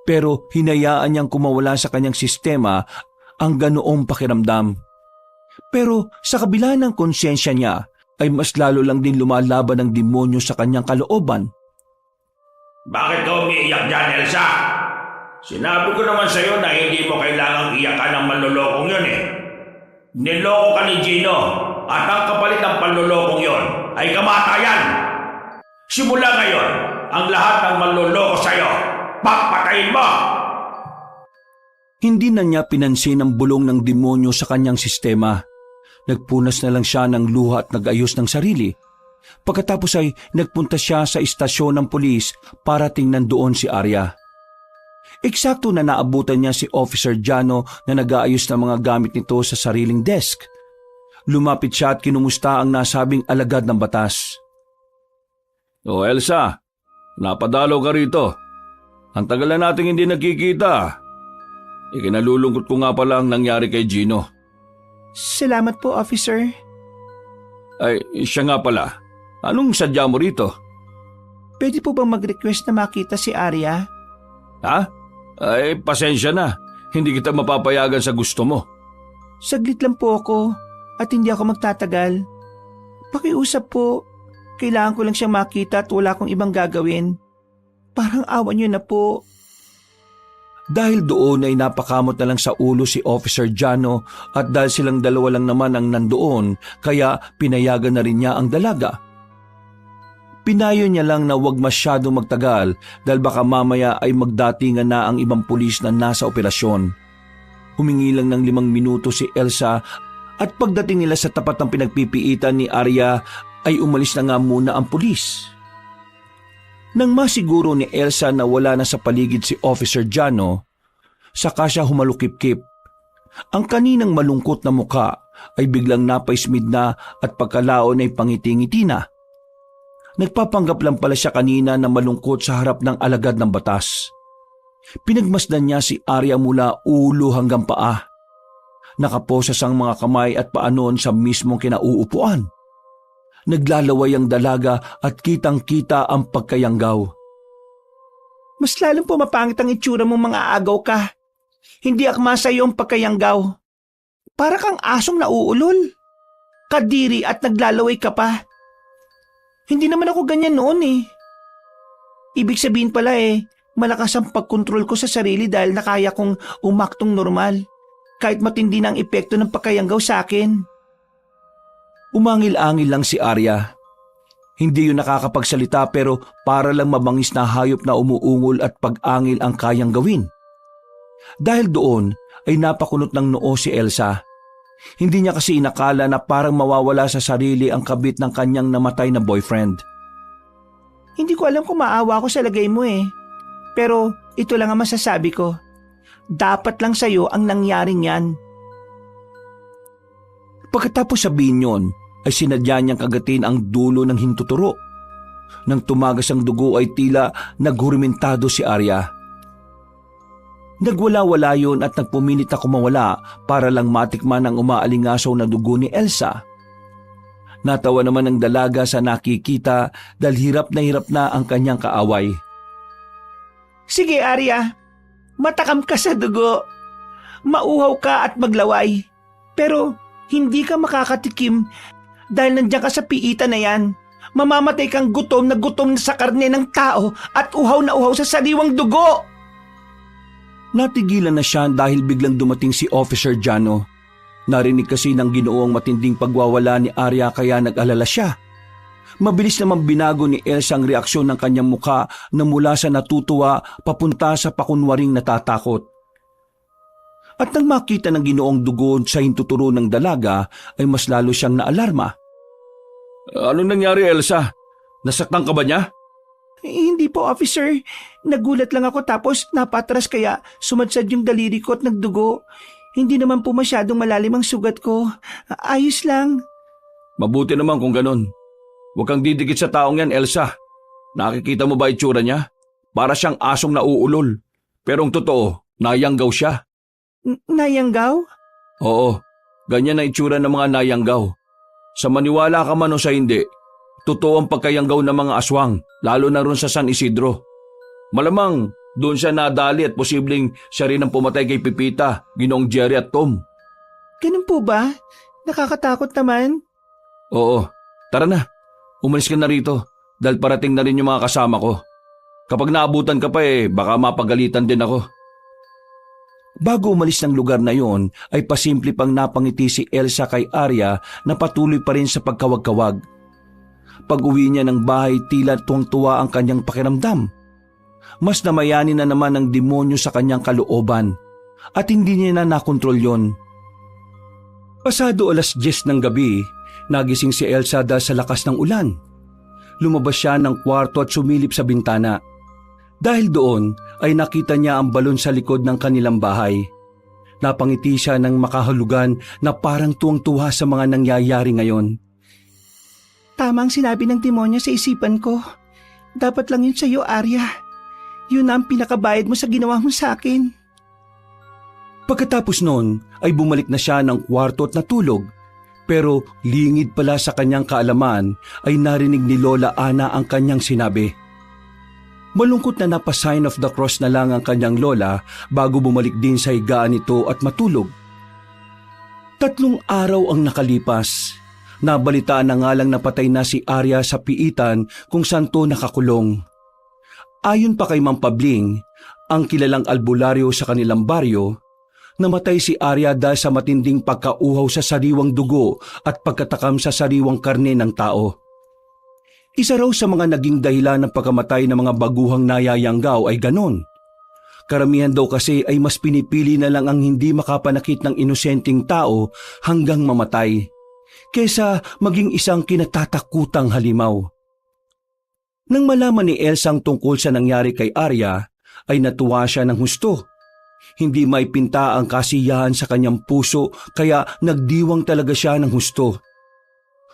pero hinayaan niyang kumawala sa kanyang sistema ang ganoong pakiramdam. Pero sa kabila ng konsyensya niya ay mas lalo lang din lumalaban ang demonyo sa kanyang kalooban. Bakit ka umiiyak dyan, Elsa? Sinabi ko naman sa'yo na hindi mo kailangang iyakan ng manlolokong yun eh. Niloko ka ni Gino at ang kapalit ng panlolokong yun ay kamatayan. Simula ngayon, ang lahat ng manloloko sa'yo, papatayin mo! Hindi na niya pinansin ang bulong ng demonyo sa kanyang sistema. Nagpunas na lang siya ng luha at nag-ayos ng sarili. Pagkatapos ay nagpunta siya sa istasyon ng pulis para tingnan doon si Arya. Eksakto na naabutan niya si Officer Jano na nag-aayos ng mga gamit nito sa sariling desk. Lumapit siya at kinumusta ang nasabing alagad ng batas. O Elsa, napadalo ka rito. Ang tagal na nating hindi nagkikita. Ikinalulungkot ko nga pala ang nangyari kay Gino. Salamat po, Officer. Ay, siya nga pala. Anong sadya mo rito? Pwede po bang mag-request na makita si Arya? Ha? Ay, pasensya na. Hindi kita mapapayagan sa gusto mo. Saglit lang po ako at hindi ako magtatagal. Pakiusap po. Kailangan ko lang siyang makita at wala akong ibang gagawin. Parang awan niyo na po. Dahil doon ay napakamot na lang sa ulo si Officer Jano at dahil silang dalawa lang naman ang nandoon kaya pinayagan na rin niya ang dalaga. Pinayo niya lang na huwag masyado magtagal dahil baka mamaya ay magdatingan na ang ibang pulis na nasa operasyon. Humingi lang ng 5 minuto si Elsa at pagdating nila sa tapat ng pinagpipiitan ni Arya ay umalis na nga muna ang pulis. Nang masiguro ni Elsa na wala na sa paligid si Officer Jano, saka siya humalukip-kip. Ang kaninang malungkot na muka ay biglang napaismid na at pagkalaon ay pangiti-ngiti na. Nagpapanggap lang pala siya kanina na malungkot sa harap ng alagad ng batas. Pinagmasdan niya si Arya mula ulo hanggang paa. Nakaposas ang mga kamay at paa noon sa mismong kinauupuan. Naglalaway ang dalaga at kitang-kita ang pagkayanggaw. Mas lalong pumapangit ang itsura mong mga agaw ka. Hindi akma sa'yo ang pagkayanggaw. Para kang asong nauulol. Kadiri at naglalaway ka pa. Hindi naman ako ganyan noon eh. Ibig sabihin pala malakas ang pagkontrol ko sa sarili dahil nakaya kong umaktong normal. Kahit matindi na ang epekto ng pagkayanggaw sa akin. Umangil-angil lang si Arya. Hindi yun nakakapagsalita pero para lang mabangis na hayop na umuungol at pag-angil ang kayang gawin. Dahil doon ay napakunot ng noo si Elsa. Hindi niya kasi inakala na parang mawawala sa sarili ang kabit ng kanyang namatay na boyfriend. Hindi ko alam kung maawa ako sa lagay mo eh. Pero ito lang ang masasabi ko. Dapat lang sa'yo ang nangyaring yan. Pagkatapos sabihin yon, ay sinadya niyang kagatin ang dulo ng hintuturo. Nang tumagas ang dugo ay tila naghurimentado si Arya. Nagwala-wala yun at nagpumilit na kumawala para lang matikman ang umaalingasaw na dugo ni Elsa. Natawa naman ang dalaga sa nakikita dahil hirap na ang kanyang kaaway. Sige Arya, matakam ka sa dugo. Mauhaw ka at maglaway. Pero hindi ka makakatikim dahil nandiyan ka sa piitan na yan. Mamamatay kang gutom na sa karne ng tao at uhaw na uhaw sa sariwang dugo. Natigilan na siya dahil biglang dumating si Officer Jano. Narinig kasi ng Ginoong matinding pagwawala ni Arya kaya nag-alala siya. Mabilis namang binago ni Elsa ang reaksyon ng kanyang mukha na mula sa natutuwa papunta sa pakunwaring natatakot. At nang makita ng Ginoong dugo sa hintuturo ng dalaga ay mas lalo siyang naalarma. Anong nangyari, Elsa? Nasaktan ka ba niya? Hindi po, officer. Nagulat lang ako tapos napatras kaya sumadsad yung daliri ko at nagdugo. Hindi naman po masyadong malalim ang sugat ko. Ayos lang. Mabuti naman kung ganun. Huwag kang didikit sa taong yan, Elsa. Nakikita mo ba itsura niya? Para siyang asong nauulol. Pero ang totoo, nayanggaw siya. Nayanggaw? Oo, ganyan na itsura ng mga nayanggaw. Sa maniwala ka man o sa hindi, totoo ang pagkayanggaw ng mga aswang, lalo na ron sa San Isidro. Malamang doon siya nadali at posibleng siya rin ang pumatay kay Pipita, Ginoong Jerry at Tom. Ganun po ba? Nakakatakot naman. Oo, tara na. Umalis ka na rito dahil parating na rin yung mga kasama ko. Kapag naabutan ka pa baka mapagalitan din ako. Bago umalis ng lugar na yon ay pasimple pang napangiti si Elsa kay Arya na patuloy pa rin sa pagkawag-kawag. Pag-uwi niya ng bahay tila tuwang-tuwa ang kanyang pakiramdam. Mas namayani na naman ang demonyo sa kanyang kalooban at hindi niya na nakontrol yon. Pasado 10:00 ng gabi, nagising si Elsa dahil sa lakas ng ulan. Lumabas siya ng kwarto at sumilip sa bintana. Dahil doon ay nakita niya ang balon sa likod ng kanilang bahay. Napangiti siya ng makahulugan na parang tuwang-tuwa sa mga nangyayari ngayon. Tama ang sinabi ng demonyo sa isipan ko. Dapat lang yun sa'yo, Arya. Yun na ang pinakabayad mo sa ginawa mo sa akin. Pagkatapos noon ay bumalik na siya ng kwarto at natulog. Pero lingid pala sa kanyang kaalaman ay narinig ni Lola Ana ang kanyang sinabi. Malungkot na napa-sign of the cross na lang ang kanyang lola bago bumalik din sa higaan nito at matulog. 3 araw ang nakalipas. Nabalitaan na nga lang napatay na si Arya sa piitan kung saan to nakakulong. Ayon pa kay Mang Pabling, ang kilalang albularyo sa kanilang baryo, namatay si Arya dahil sa matinding pagkauhaw sa sariwang dugo at pagkatakam sa sariwang karne ng tao. Isa raw sa mga naging dahilan ng pagkamatay ng mga baguhang nayayanggaw ay ganon. Karamihan daw kasi ay mas pinipili na lang ang hindi makapanakit ng inosenteng tao hanggang mamatay, kesa maging isang kinatatakutang halimaw. Nang malaman ni Elsa ang tungkol sa nangyari kay Arya, ay natuwa siya ng husto. Hindi maipinta ang kasiyahan sa kanyang puso kaya nagdiwang talaga siya ng husto.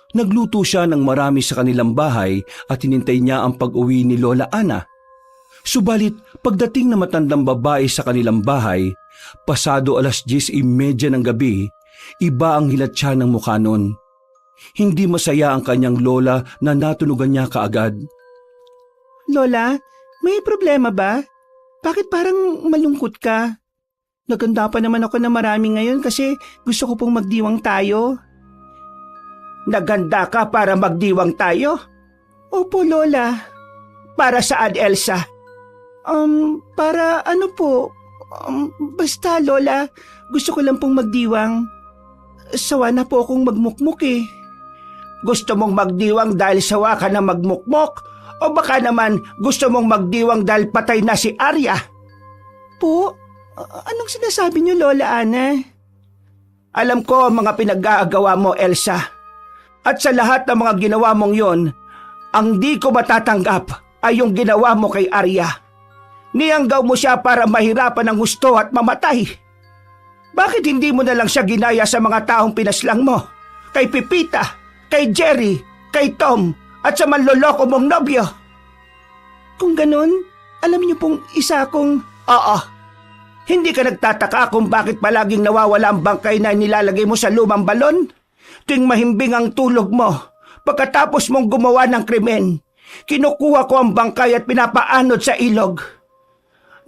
Nagluto siya ng marami sa kanilang bahay at hinintay niya ang pag-uwi ni Lola Ana. Subalit pagdating na matandang babae sa kanilang bahay, pasado 10:30 ng gabi, iba ang hilat siya ng mukha nun. Hindi masaya ang kanyang lola na natunugan niya kaagad. Lola, may problema ba? Bakit parang malungkot ka? Naganda pa naman ako na marami ngayon kasi gusto ko pong magdiwang tayo. Naganda ka para magdiwang tayo? Opo, Lola. Para saan, Elsa? Para ano po? Basta, Lola. Gusto ko lang pong magdiwang. Sawa na po akong magmukmuk eh. Gusto mong magdiwang dahil sawa ka na magmukmok? O baka naman gusto mong magdiwang dahil patay na si Arya? Po? Anong sinasabi niyo, Lola Ana? Alam ko ang mga pinag-aagawa mo, Elsa. At sa lahat ng mga ginawa mong yon, ang di ko matatanggap ay yung ginawa mo kay Arya. Niyanggaw mo siya para mahirapan ng gusto at mamatay. Bakit hindi mo na lang siya ginaya sa mga taong pinaslang mo? Kay Pipita, kay Jerry, kay Tom, at sa manloloko mong nobyo? Kung ganun, alam niyo pong isa akong... Oo. Hindi ka nagtataka kung bakit palaging nawawala ang bangkay na nilalagay mo sa lumang balon? Tuwing mahimbing ang tulog mo, pagkatapos mong gumawa ng krimen, kinukuha ko ang bangkay at pinapaanod sa ilog.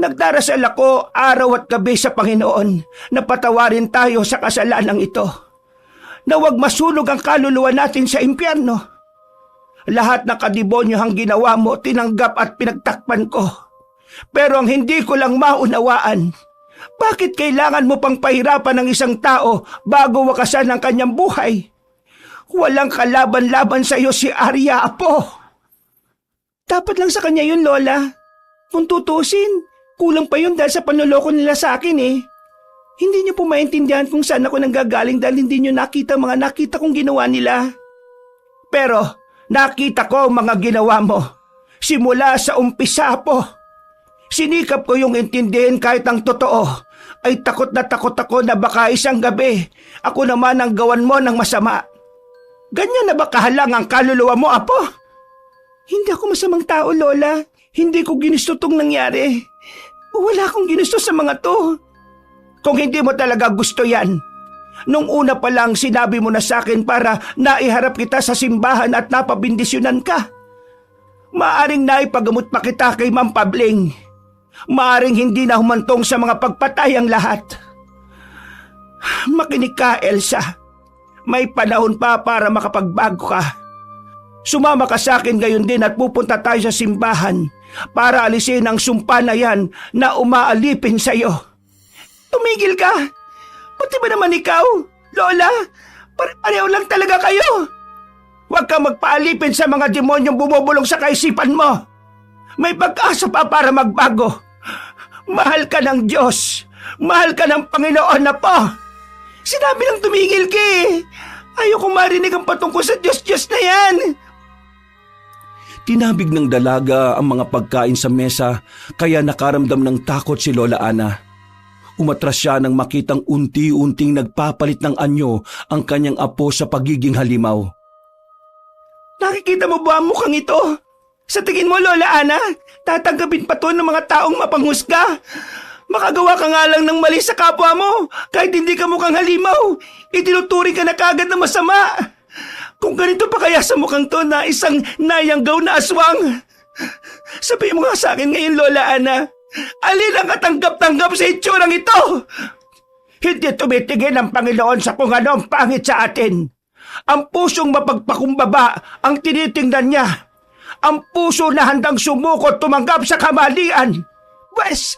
Nagdarasal ako araw at gabi sa Panginoon na patawarin tayo sa kasalanang ito. Na huwag masunog ang kaluluwa natin sa impyerno. Lahat ng kadibonyohang ginawa mo, tinanggap at pinagtakpan ko. Pero ang hindi ko lang maunawaan, bakit kailangan mo pang pahirapan ng isang tao bago wakasan ang kanyang buhay? Walang kalaban-laban sa iyo si Arya, Apo. Dapat lang sa kanya yun, Lola. Kung tutusin, kulang pa yun dahil sa panloloko nila sa akin eh. Hindi niyo po maintindihan kung saan ako nanggagaling dahil hindi niyo nakita mga nakita kong ginawa nila. Pero nakita ko ang mga ginawa mo. Simula sa umpisa, Apo. Sinikap ko yung intindihin kahit ang totoo. Ay takot na takot ako na baka isang gabi ako naman ang gawan mo ng masama. Ganyan na ba kahalang ang kaluluwa mo, Apo? Hindi ako masamang tao, Lola. Hindi ko ginusto tong nangyari. Wala akong ginusto sa mga to. Kung hindi mo talaga gusto yan, nung una pa lang sinabi mo na sa akin para naiharap kita sa simbahan at napabindisyonan ka. Maaring naipagamot pa kita kay Ma'am Pabling. Maaring hindi na humantong sa mga pagpatay ang lahat. Makinig ka, Elsa. May panahon pa para makapagbago ka. Sumama ka sa akin gayon din at pupunta tayo sa simbahan para alisin ang sumpa na yan na umaalipin sa iyo. Tumigil ka! Pati ba naman ikaw, Lola? Pareho lang talaga kayo. Huwag kang magpaalipin sa mga demonyong bumubulong sa kaisipan mo. May pag-asa pa para magbago. Mahal ka ng Diyos. Mahal ka ng Panginoon na po. Sinabi lang tumigil ka eh. Ayoko marinig ang patungkol sa Diyos-Diyos na yan. Tinabig ng dalaga ang mga pagkain sa mesa kaya nakaramdam ng takot si Lola Ana. Umatras siya nang makitang unti-unting nagpapalit ng anyo ang kanyang apo sa pagiging halimaw. Nakikita mo ba ang mukhang ito? Sa tingin mo, Lola Ana, tatanggapin pa to ng mga taong mapanghusga? Makagawa ka nga lang ng mali sa kapwa mo kahit hindi ka mukhang halimaw. Itinuturing ka na kagad na masama. Kung ganito pa kaya sa mukhang to na isang nayanggaw na aswang. Sabihin mo nga sa akin ngayon, Lola Ana, alin ang katanggap-tanggap sa itsurang ito? Hindi tumitigil ang Panginoon sa kung ano ang pangit sa atin. Ang pusong mapagpakumbaba ang tinitingnan niya. Ang puso na handang sumuko at tumanggap sa kamalian. Wes,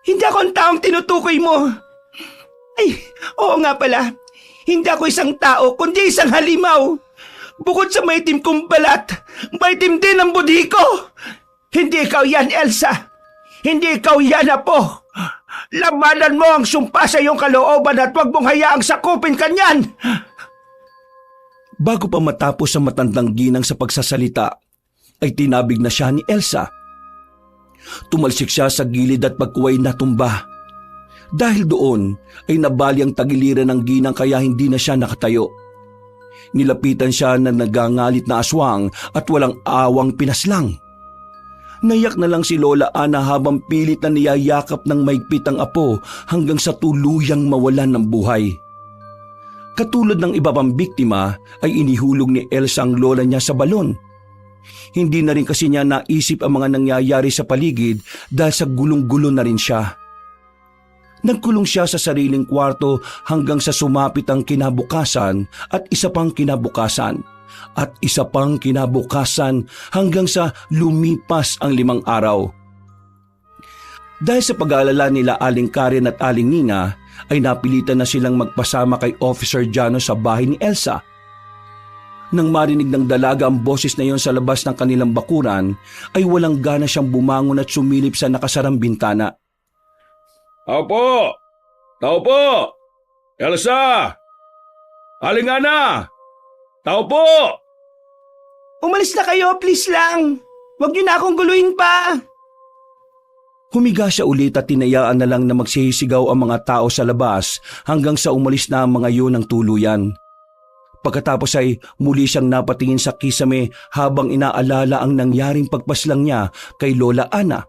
hindi ako ang taong tinutukoy mo. Ay, oo nga pala. Hindi ako isang tao, kundi isang halimaw. Bukod sa maitim kong balat, maitim din ang budhi ko. Hindi ikaw yan, Elsa. Hindi ikaw yan, Apo. Labanan mo ang sumpa sa iyong kalooban at huwag mong hayaang sakupin kanyan. Bago pa matapos ang matandang ginang sa pagsasalita, ay tinabig na siya ni Elsa. Tumalsik siya sa gilid at pagkuway natumba. Dahil doon ay nabali ang tagiliran ng ginang kaya hindi na siya nakatayo. Nilapitan siya ng nagangalit na aswang at walang awang pinaslang. Naiyak na lang si Lola Ana habang pilit na niyayakap ng maigpit ang apo hanggang sa tuluyang mawalan ng buhay. Katulad ng iba pang biktima ay inihulog ni Elsa ang lola niya sa balon. Hindi na rin kasi niya naisip ang mga nangyayari sa paligid dahil sa gulong-gulo na rin siya. Nagkulong siya sa sariling kwarto hanggang sa sumapit ang kinabukasan at isa pang kinabukasan at isa pang kinabukasan hanggang sa lumipas ang 5 araw. Dahil sa pag-aalala nila Aling Karen at Aling Nina ay napilitan na silang magpasama kay Officer Jano sa bahay ni Elsa. Nang marinig ng dalaga ang boses na iyon sa labas ng kanilang bakuran ay walang gana siyang bumangon at sumilip sa nakasarang bintana. Tao po! Tao po! Elsa! Aling Ana! Tao po! Umalis na kayo, please lang. Huwag niyo na akong guluhin pa. Humiga siya ulit at tinayaan na lang na magsisigaw ang mga tao sa labas hanggang sa umalis na ang mga yun ng tuluyan. Pagkatapos ay muli siyang napatingin sa kisame habang inaalala ang nangyaring pagpaslang niya kay Lola Ana.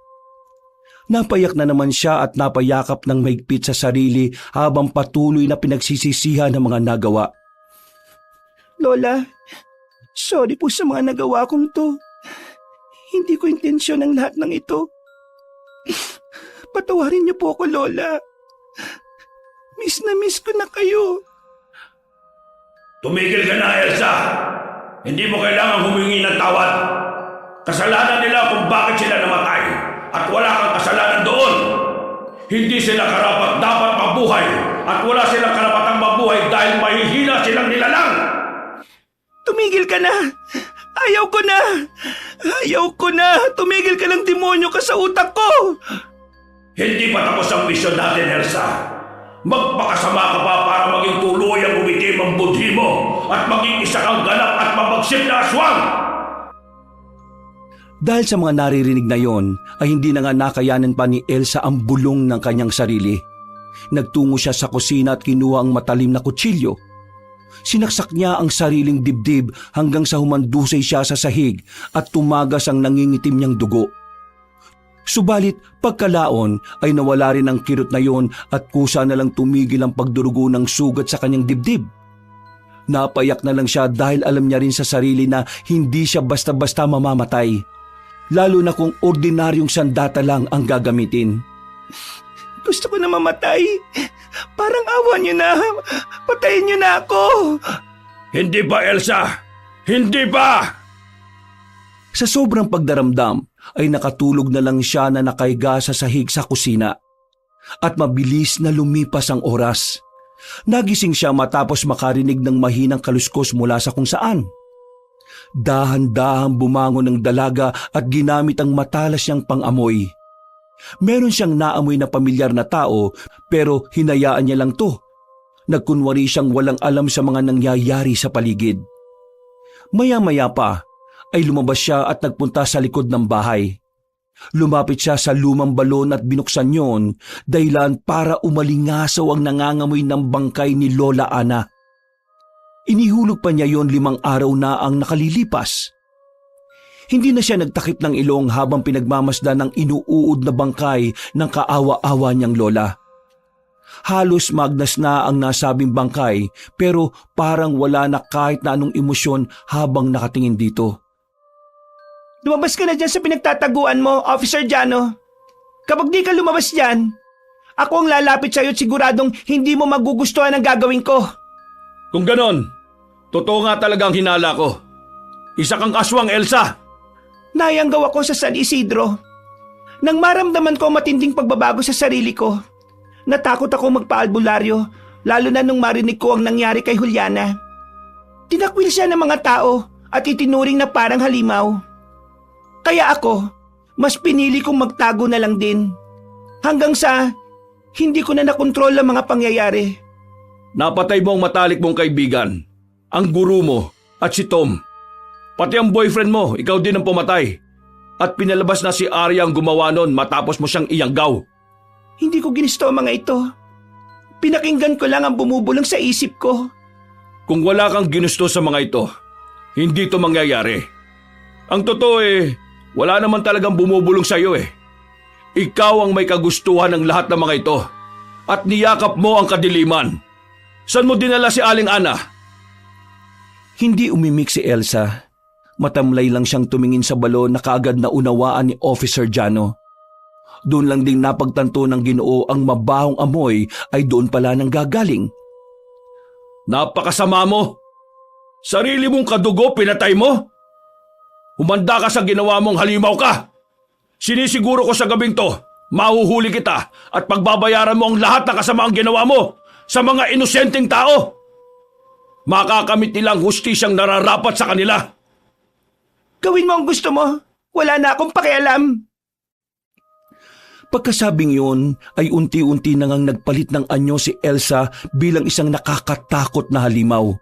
Napayak na naman siya at napayakap ng mahigpit sa sarili habang patuloy na pinagsisisihan ng mga nagawa. Lola, sorry po sa mga nagawa kong to. Hindi ko intensyon ang lahat ng ito. Patawarin niyo po ako, Lola. Miss na miss ko na kayo. Tumigil ka na, Elsa! Hindi mo kailangan humingi ng tawad. Kasalanan nila kung bakit sila namatay at wala kang kasalanan doon. Hindi sila karapat-dapat mabuhay at wala silang karapatang mabuhay dahil mahihina silang nilalang. Tumigil ka na! Ayaw ko na! Ayaw ko na! Tumigil ka ng demonyo ka sa utak ko! Hindi pa tapos ang misyon natin, Elsa. Magpakasama ka pa para maging tuluyang umitim ang budhi mo at maging isa kang ganap at mabagsik na aswang! Dahil sa mga naririnig na yon ay hindi na nga nakayanan pa ni Elsa ang bulong ng kanyang sarili. Nagtungo siya sa kusina at kinuha ang matalim na kutsilyo. Sinaksak niya ang sariling dibdib hanggang sa humandusay siya sa sahig at tumagas ang nangingitim niyang dugo. Subalit pagkalaon ay nawala rin ang kirot na yon at kusa na lang tumigil ang pagdurugo ng sugat sa kanyang dibdib. Napayak na lang siya dahil alam niya rin sa sarili na hindi siya basta-basta mamamatay. Lalo na kung ordinaryong sandata lang ang gagamitin. Gusto ko na mamatay. Parang awa niyo na. Patayin niyo na ako. Hindi ba, Elsa? Hindi ba? Sa sobrang pagdaramdam ay nakatulog na lang siya na nakahiga sa sahig sa kusina. At mabilis na lumipas ang oras. Nagising siya matapos makarinig ng mahinang kaluskos mula sa kung saan. Dahan-dahang bumangon ng dalaga at ginamit ang matalas niyang pang-amoy. Meron siyang naamoy na pamilyar na tao pero hinayaan niya lang to. Nagkunwari siyang walang alam sa mga nangyayari sa paligid. Maya-maya pa ay lumabas siya at nagpunta sa likod ng bahay. Lumapit siya sa lumang balon at binuksan yon dahilan para umalingasaw ang nangangamoy ng bangkay ni Lola Ana. Inihulog pa niya yon 5 araw na ang nakalilipas. Hindi na siya nagtakip ng ilong habang pinagmamasdan ng inuuod na bangkay ng kaawa-awa niyang lola. Halos magnas na ang nasabing bangkay pero parang wala na kahit na anong emosyon habang nakatingin dito. Lumabas ka na dyan sa pinagtataguan mo, Officer Jano. Kapag di ka lumabas dyan, ako ang lalapit sa'yo at siguradong hindi mo magugustuhan ang gagawin ko. Kung ganon, totoo nga talaga ang hinala ko. Isa kang aswang, Elsa! Nayanggaw ako sa San Isidro. Nang maramdaman ko ang matinding pagbabago sa sarili ko, natakot ako magpaalbularyo, lalo na nung marinig ko ang nangyari kay Juliana. Tinakwil siya ng mga tao at itinuring na parang halimaw. Kaya ako, mas pinili kong magtago na lang din. Hanggang sa hindi ko na nakontrol ang mga pangyayari. Napatay mo ang matalik mong kaibigan, ang guru mo at si Tom. Pati ang boyfriend mo, ikaw din ang pumatay. At pinalabas na si Arya ang gumawa nun matapos mo siyang iyanggaw. Hindi ko ginusto ang mga ito. Pinakinggan ko lang ang bumubulong sa isip ko. Kung wala kang ginusto sa mga ito, hindi ito mangyayari. Ang totoo wala naman talagang bumubulong sa iyo . Ikaw ang may kagustuhan ng lahat ng mga ito. At niyakap mo ang kadiliman. Saan mo dinala si Aling Ana? Hindi umimik si Elsa. Matamlay lang siyang tumingin sa balon na kaagad na unawaan ni Officer Jano. Doon lang ding napagtanto ng Ginoo ang mabahong amoy ay doon pala nang gagaling. Napakasama mo! Sarili mong kadugo pinatay mo? Humanda ka sa ginawa mong halimaw ka! Sinisiguro ko sa gabing to, mahuhuli kita at pagbabayaran mo ang lahat ng kasamaang ginawa mo sa mga inosenteng tao. Makakamit nilang hustisyang nararapat sa kanila. Gawin mo ang gusto mo. Wala na akong pakialam. Pagkasabing yun ay unti-unti nang nagpalit ng anyo si Elsa bilang isang nakakatakot na halimaw.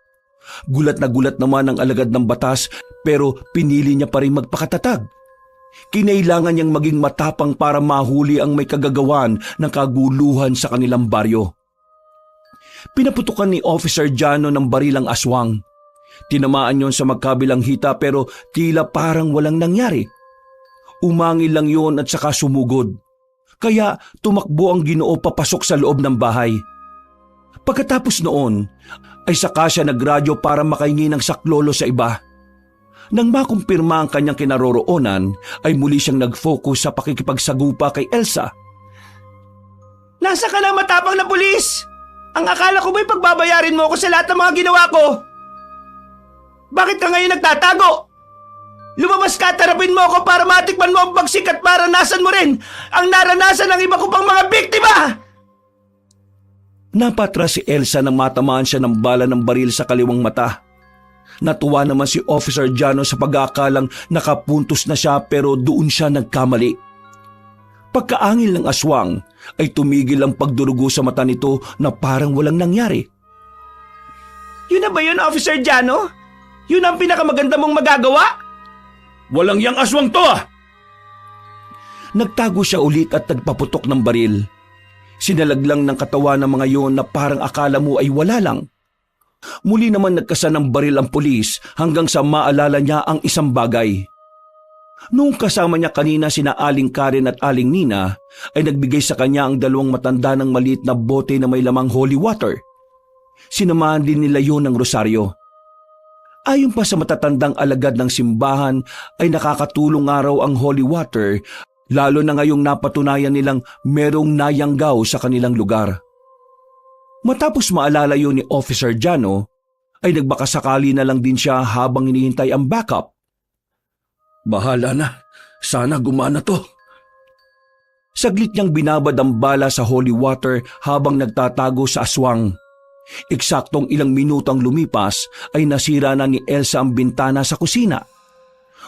Gulat na gulat naman ang alagad ng batas pero pinili niya pa rin magpakatatag. Kinailangan niyang maging matapang para mahuli ang may kagagawan ng kaguluhan sa kanilang baryo. Pinaputukan ni Officer Jano ng baril ang aswang. Tinamaan yon sa magkabilang hita pero tila parang walang nangyari. Umangil lang yon at saka sumugod. Kaya tumakbo ang Ginoo papasok sa loob ng bahay. Pagkatapos noon ay saka siya nagradyo para makahingi ng saklolo sa iba. Nang makumpirma ang kanyang kinaroroonan ay muli siyang nag-focus sa pakikipagsagupa kay Elsa. Nasa ka na matapang na pulis? Ang akala ko ba'y pagbabayarin mo ako sa lahat ng mga ginawa ko? Bakit ka ngayon nagtatago? Lumabas ka at harapin mo ako para matikman mo ang pagsik at maranasan mo rin ang naranasan ng iba ko pang mga biktima! Napatras si Elsa nang matamaan siya ng bala ng baril sa kaliwang mata. Natuwa naman si Officer Jano sa pag-aakalang nakapuntos na siya pero doon siya nagkamali. Pagkaangil ng aswang ay tumigil ang pagdurugo sa mata nito na parang walang nangyari. Yun na ba yun, Officer Jano? Yun ang pinakamaganda mong magagawa? Walang yang aswang to ah! Nagtago siya ulit at nagpaputok ng baril. Sinalaglang ng katawan ng mga yon na parang akala mo ay wala lang. Muli naman nagkasa ng baril ang pulis hanggang sa maalala niya ang isang bagay. Noong kasama niya kanina sina Aling Karen at Aling Nina ay nagbigay sa kanya ang dalawang matanda ng maliit na bote na may lamang holy water. Sinamahan din nila yon ng rosaryo. Ayon pa sa matatandang alagad ng simbahan ay nakakatulong nga raw ang holy water lalo na ngayong napatunayan nilang merong nayanggaw sa kanilang lugar. Matapos maalala yun ni Officer Jano ay nagbakasakali na lang din siya habang hinihintay ang backup. Bahala na. Sana gumana to. Saglit niyang binabad ang bala sa holy water habang nagtatago sa aswang. Eksaktong ilang minutong lumipas ay nasira na ni Elsa ang bintana sa kusina.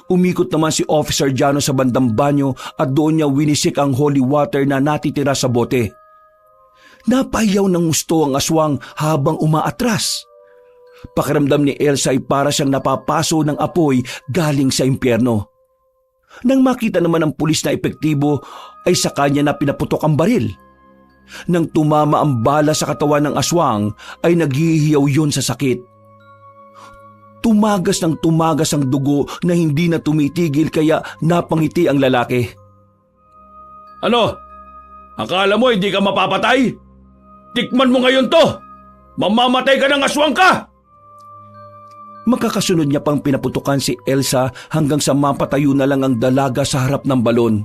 Umikot naman si Officer Jano sa bandang banyo at doon niya winisik ang holy water na natitira sa bote. Napahiyaw ng gusto ang aswang habang umaatras. Pakiramdam ni Elsa ay para siyang napapaso ng apoy galing sa impyerno. Nang makita naman ng pulis na epektibo ay sa kanya na pinaputok ang baril. Nang tumama ang bala sa katawan ng aswang ay naghihiyaw yun sa sakit. Tumagas ng tumagas ang dugo na hindi na tumitigil kaya napangiti ang lalaki. Ano? Akala mo hindi ka mapapatay? Tikman mo ngayon to! Mamamatay ka ng aswang ka! Makakasunod niya pang pinaputukan si Elsa hanggang sa mapatayo na lang ang dalaga sa harap ng balon.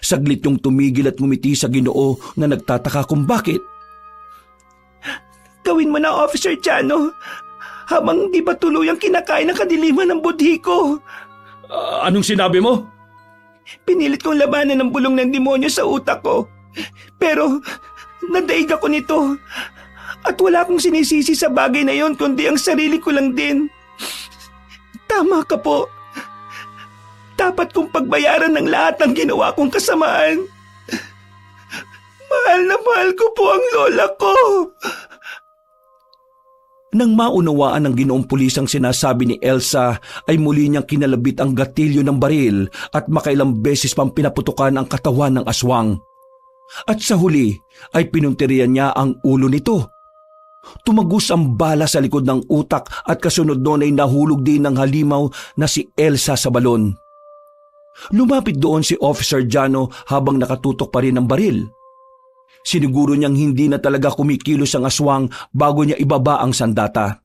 Saglit yung tumigil at ngumiti sa Ginoo na nagtataka kung bakit. Gawin mo na, Officer Jano, habang di ba tuluyang kinakain ng kadiliman ng budhi ko. Anong sinabi mo? Pinilit kong labanan ng bulong ng demonyo sa utak ko. Pero nadaig ako nito. At wala akong sinisisi sa bagay na yon kundi ang sarili ko lang din. Tama ka po. Dapat kong pagbayaran ng lahat ng ginawa kong kasamaan. Mahal na mahal ko po ang lola ko. Nang maunawaan ng Ginoong Pulis ang sinasabi ni Elsa ay muli niyang kinalabit ang gatilyo ng baril at makailang beses pang pinaputukan ang katawan ng aswang. At sa huli ay pinuntirian niya ang ulo nito. Tumagos ang bala sa likod ng utak at kasunod noon ay nahulog din ng halimaw na si Elsa sa balon. Lumapit doon si Officer Jano habang nakatutok pa rin ang baril. Siniguro niyang hindi na talaga kumikilos ang aswang bago niya ibaba ang sandata.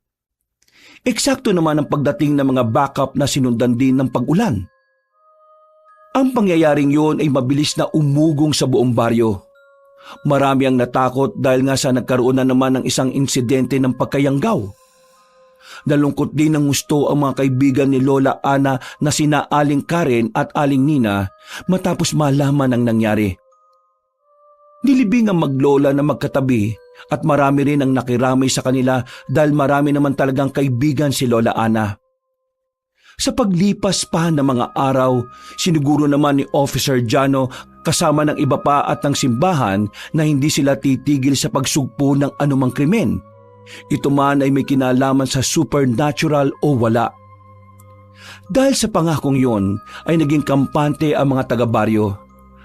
Eksakto naman ang pagdating ng mga backup na sinundan din ng pag-ulan. Ang pangyayaring yun ay mabilis na umugong sa buong baryo. Marami ang natakot dahil nga sa nagkaroon na naman ng isang insidente ng pagkayanggaw. Nalungkot din ng gusto ang mga kaibigan ni Lola Ana na sina Aling Karen at Aling Nina matapos malaman ang nangyari. Nilibing ang maglola na magkatabi at marami rin ang nakiramay sa kanila dahil marami naman talagang kaibigan si Lola Ana. Sa paglipas pa ng mga araw, siniguro naman ni Officer Jano kasama ng iba pa at ng simbahan na hindi sila titigil sa pagsugpo ng anumang krimen. Ito man ay may kinalaman sa supernatural o wala. Dahil sa pangakong yon ay naging kampante ang mga taga-baryo.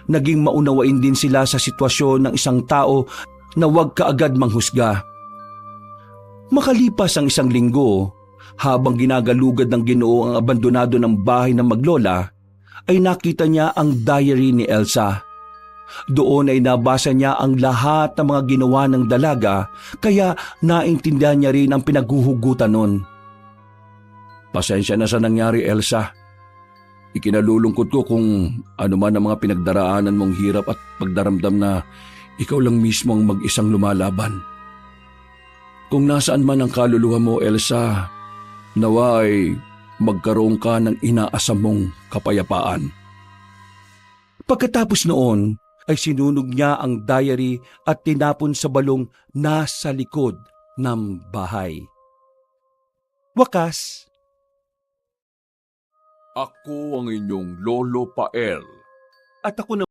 Naging maunawain din sila sa sitwasyon ng isang tao na huwag kaagad manghusga. Makalipas ang isang linggo, habang ginagalugad ng Ginoo ang abandonado ng bahay ng maglola, ay nakita niya ang diary ni Elsa. Doon ay nabasa niya ang lahat ng mga ginawa ng dalaga, kaya naintindihan niya rin ang pinaghuhugutan nun. Pasensya na sa nangyari, Elsa. Ikinalulungkot ko kung ano man ang mga pinagdaraanan mong hirap at pagdaramdam na ikaw lang mismo ang mag-isang lumalaban. Kung nasaan man ang kaluluwa mo, Elsa, nawa ay magkaroon ka ng inaasam mong kapayapaan. Pagkatapos noon ay sinunog niya ang diary at tinapon sa balong nasa likod ng bahay. Wakas. Ako ang inyong Lolo Pael. At ako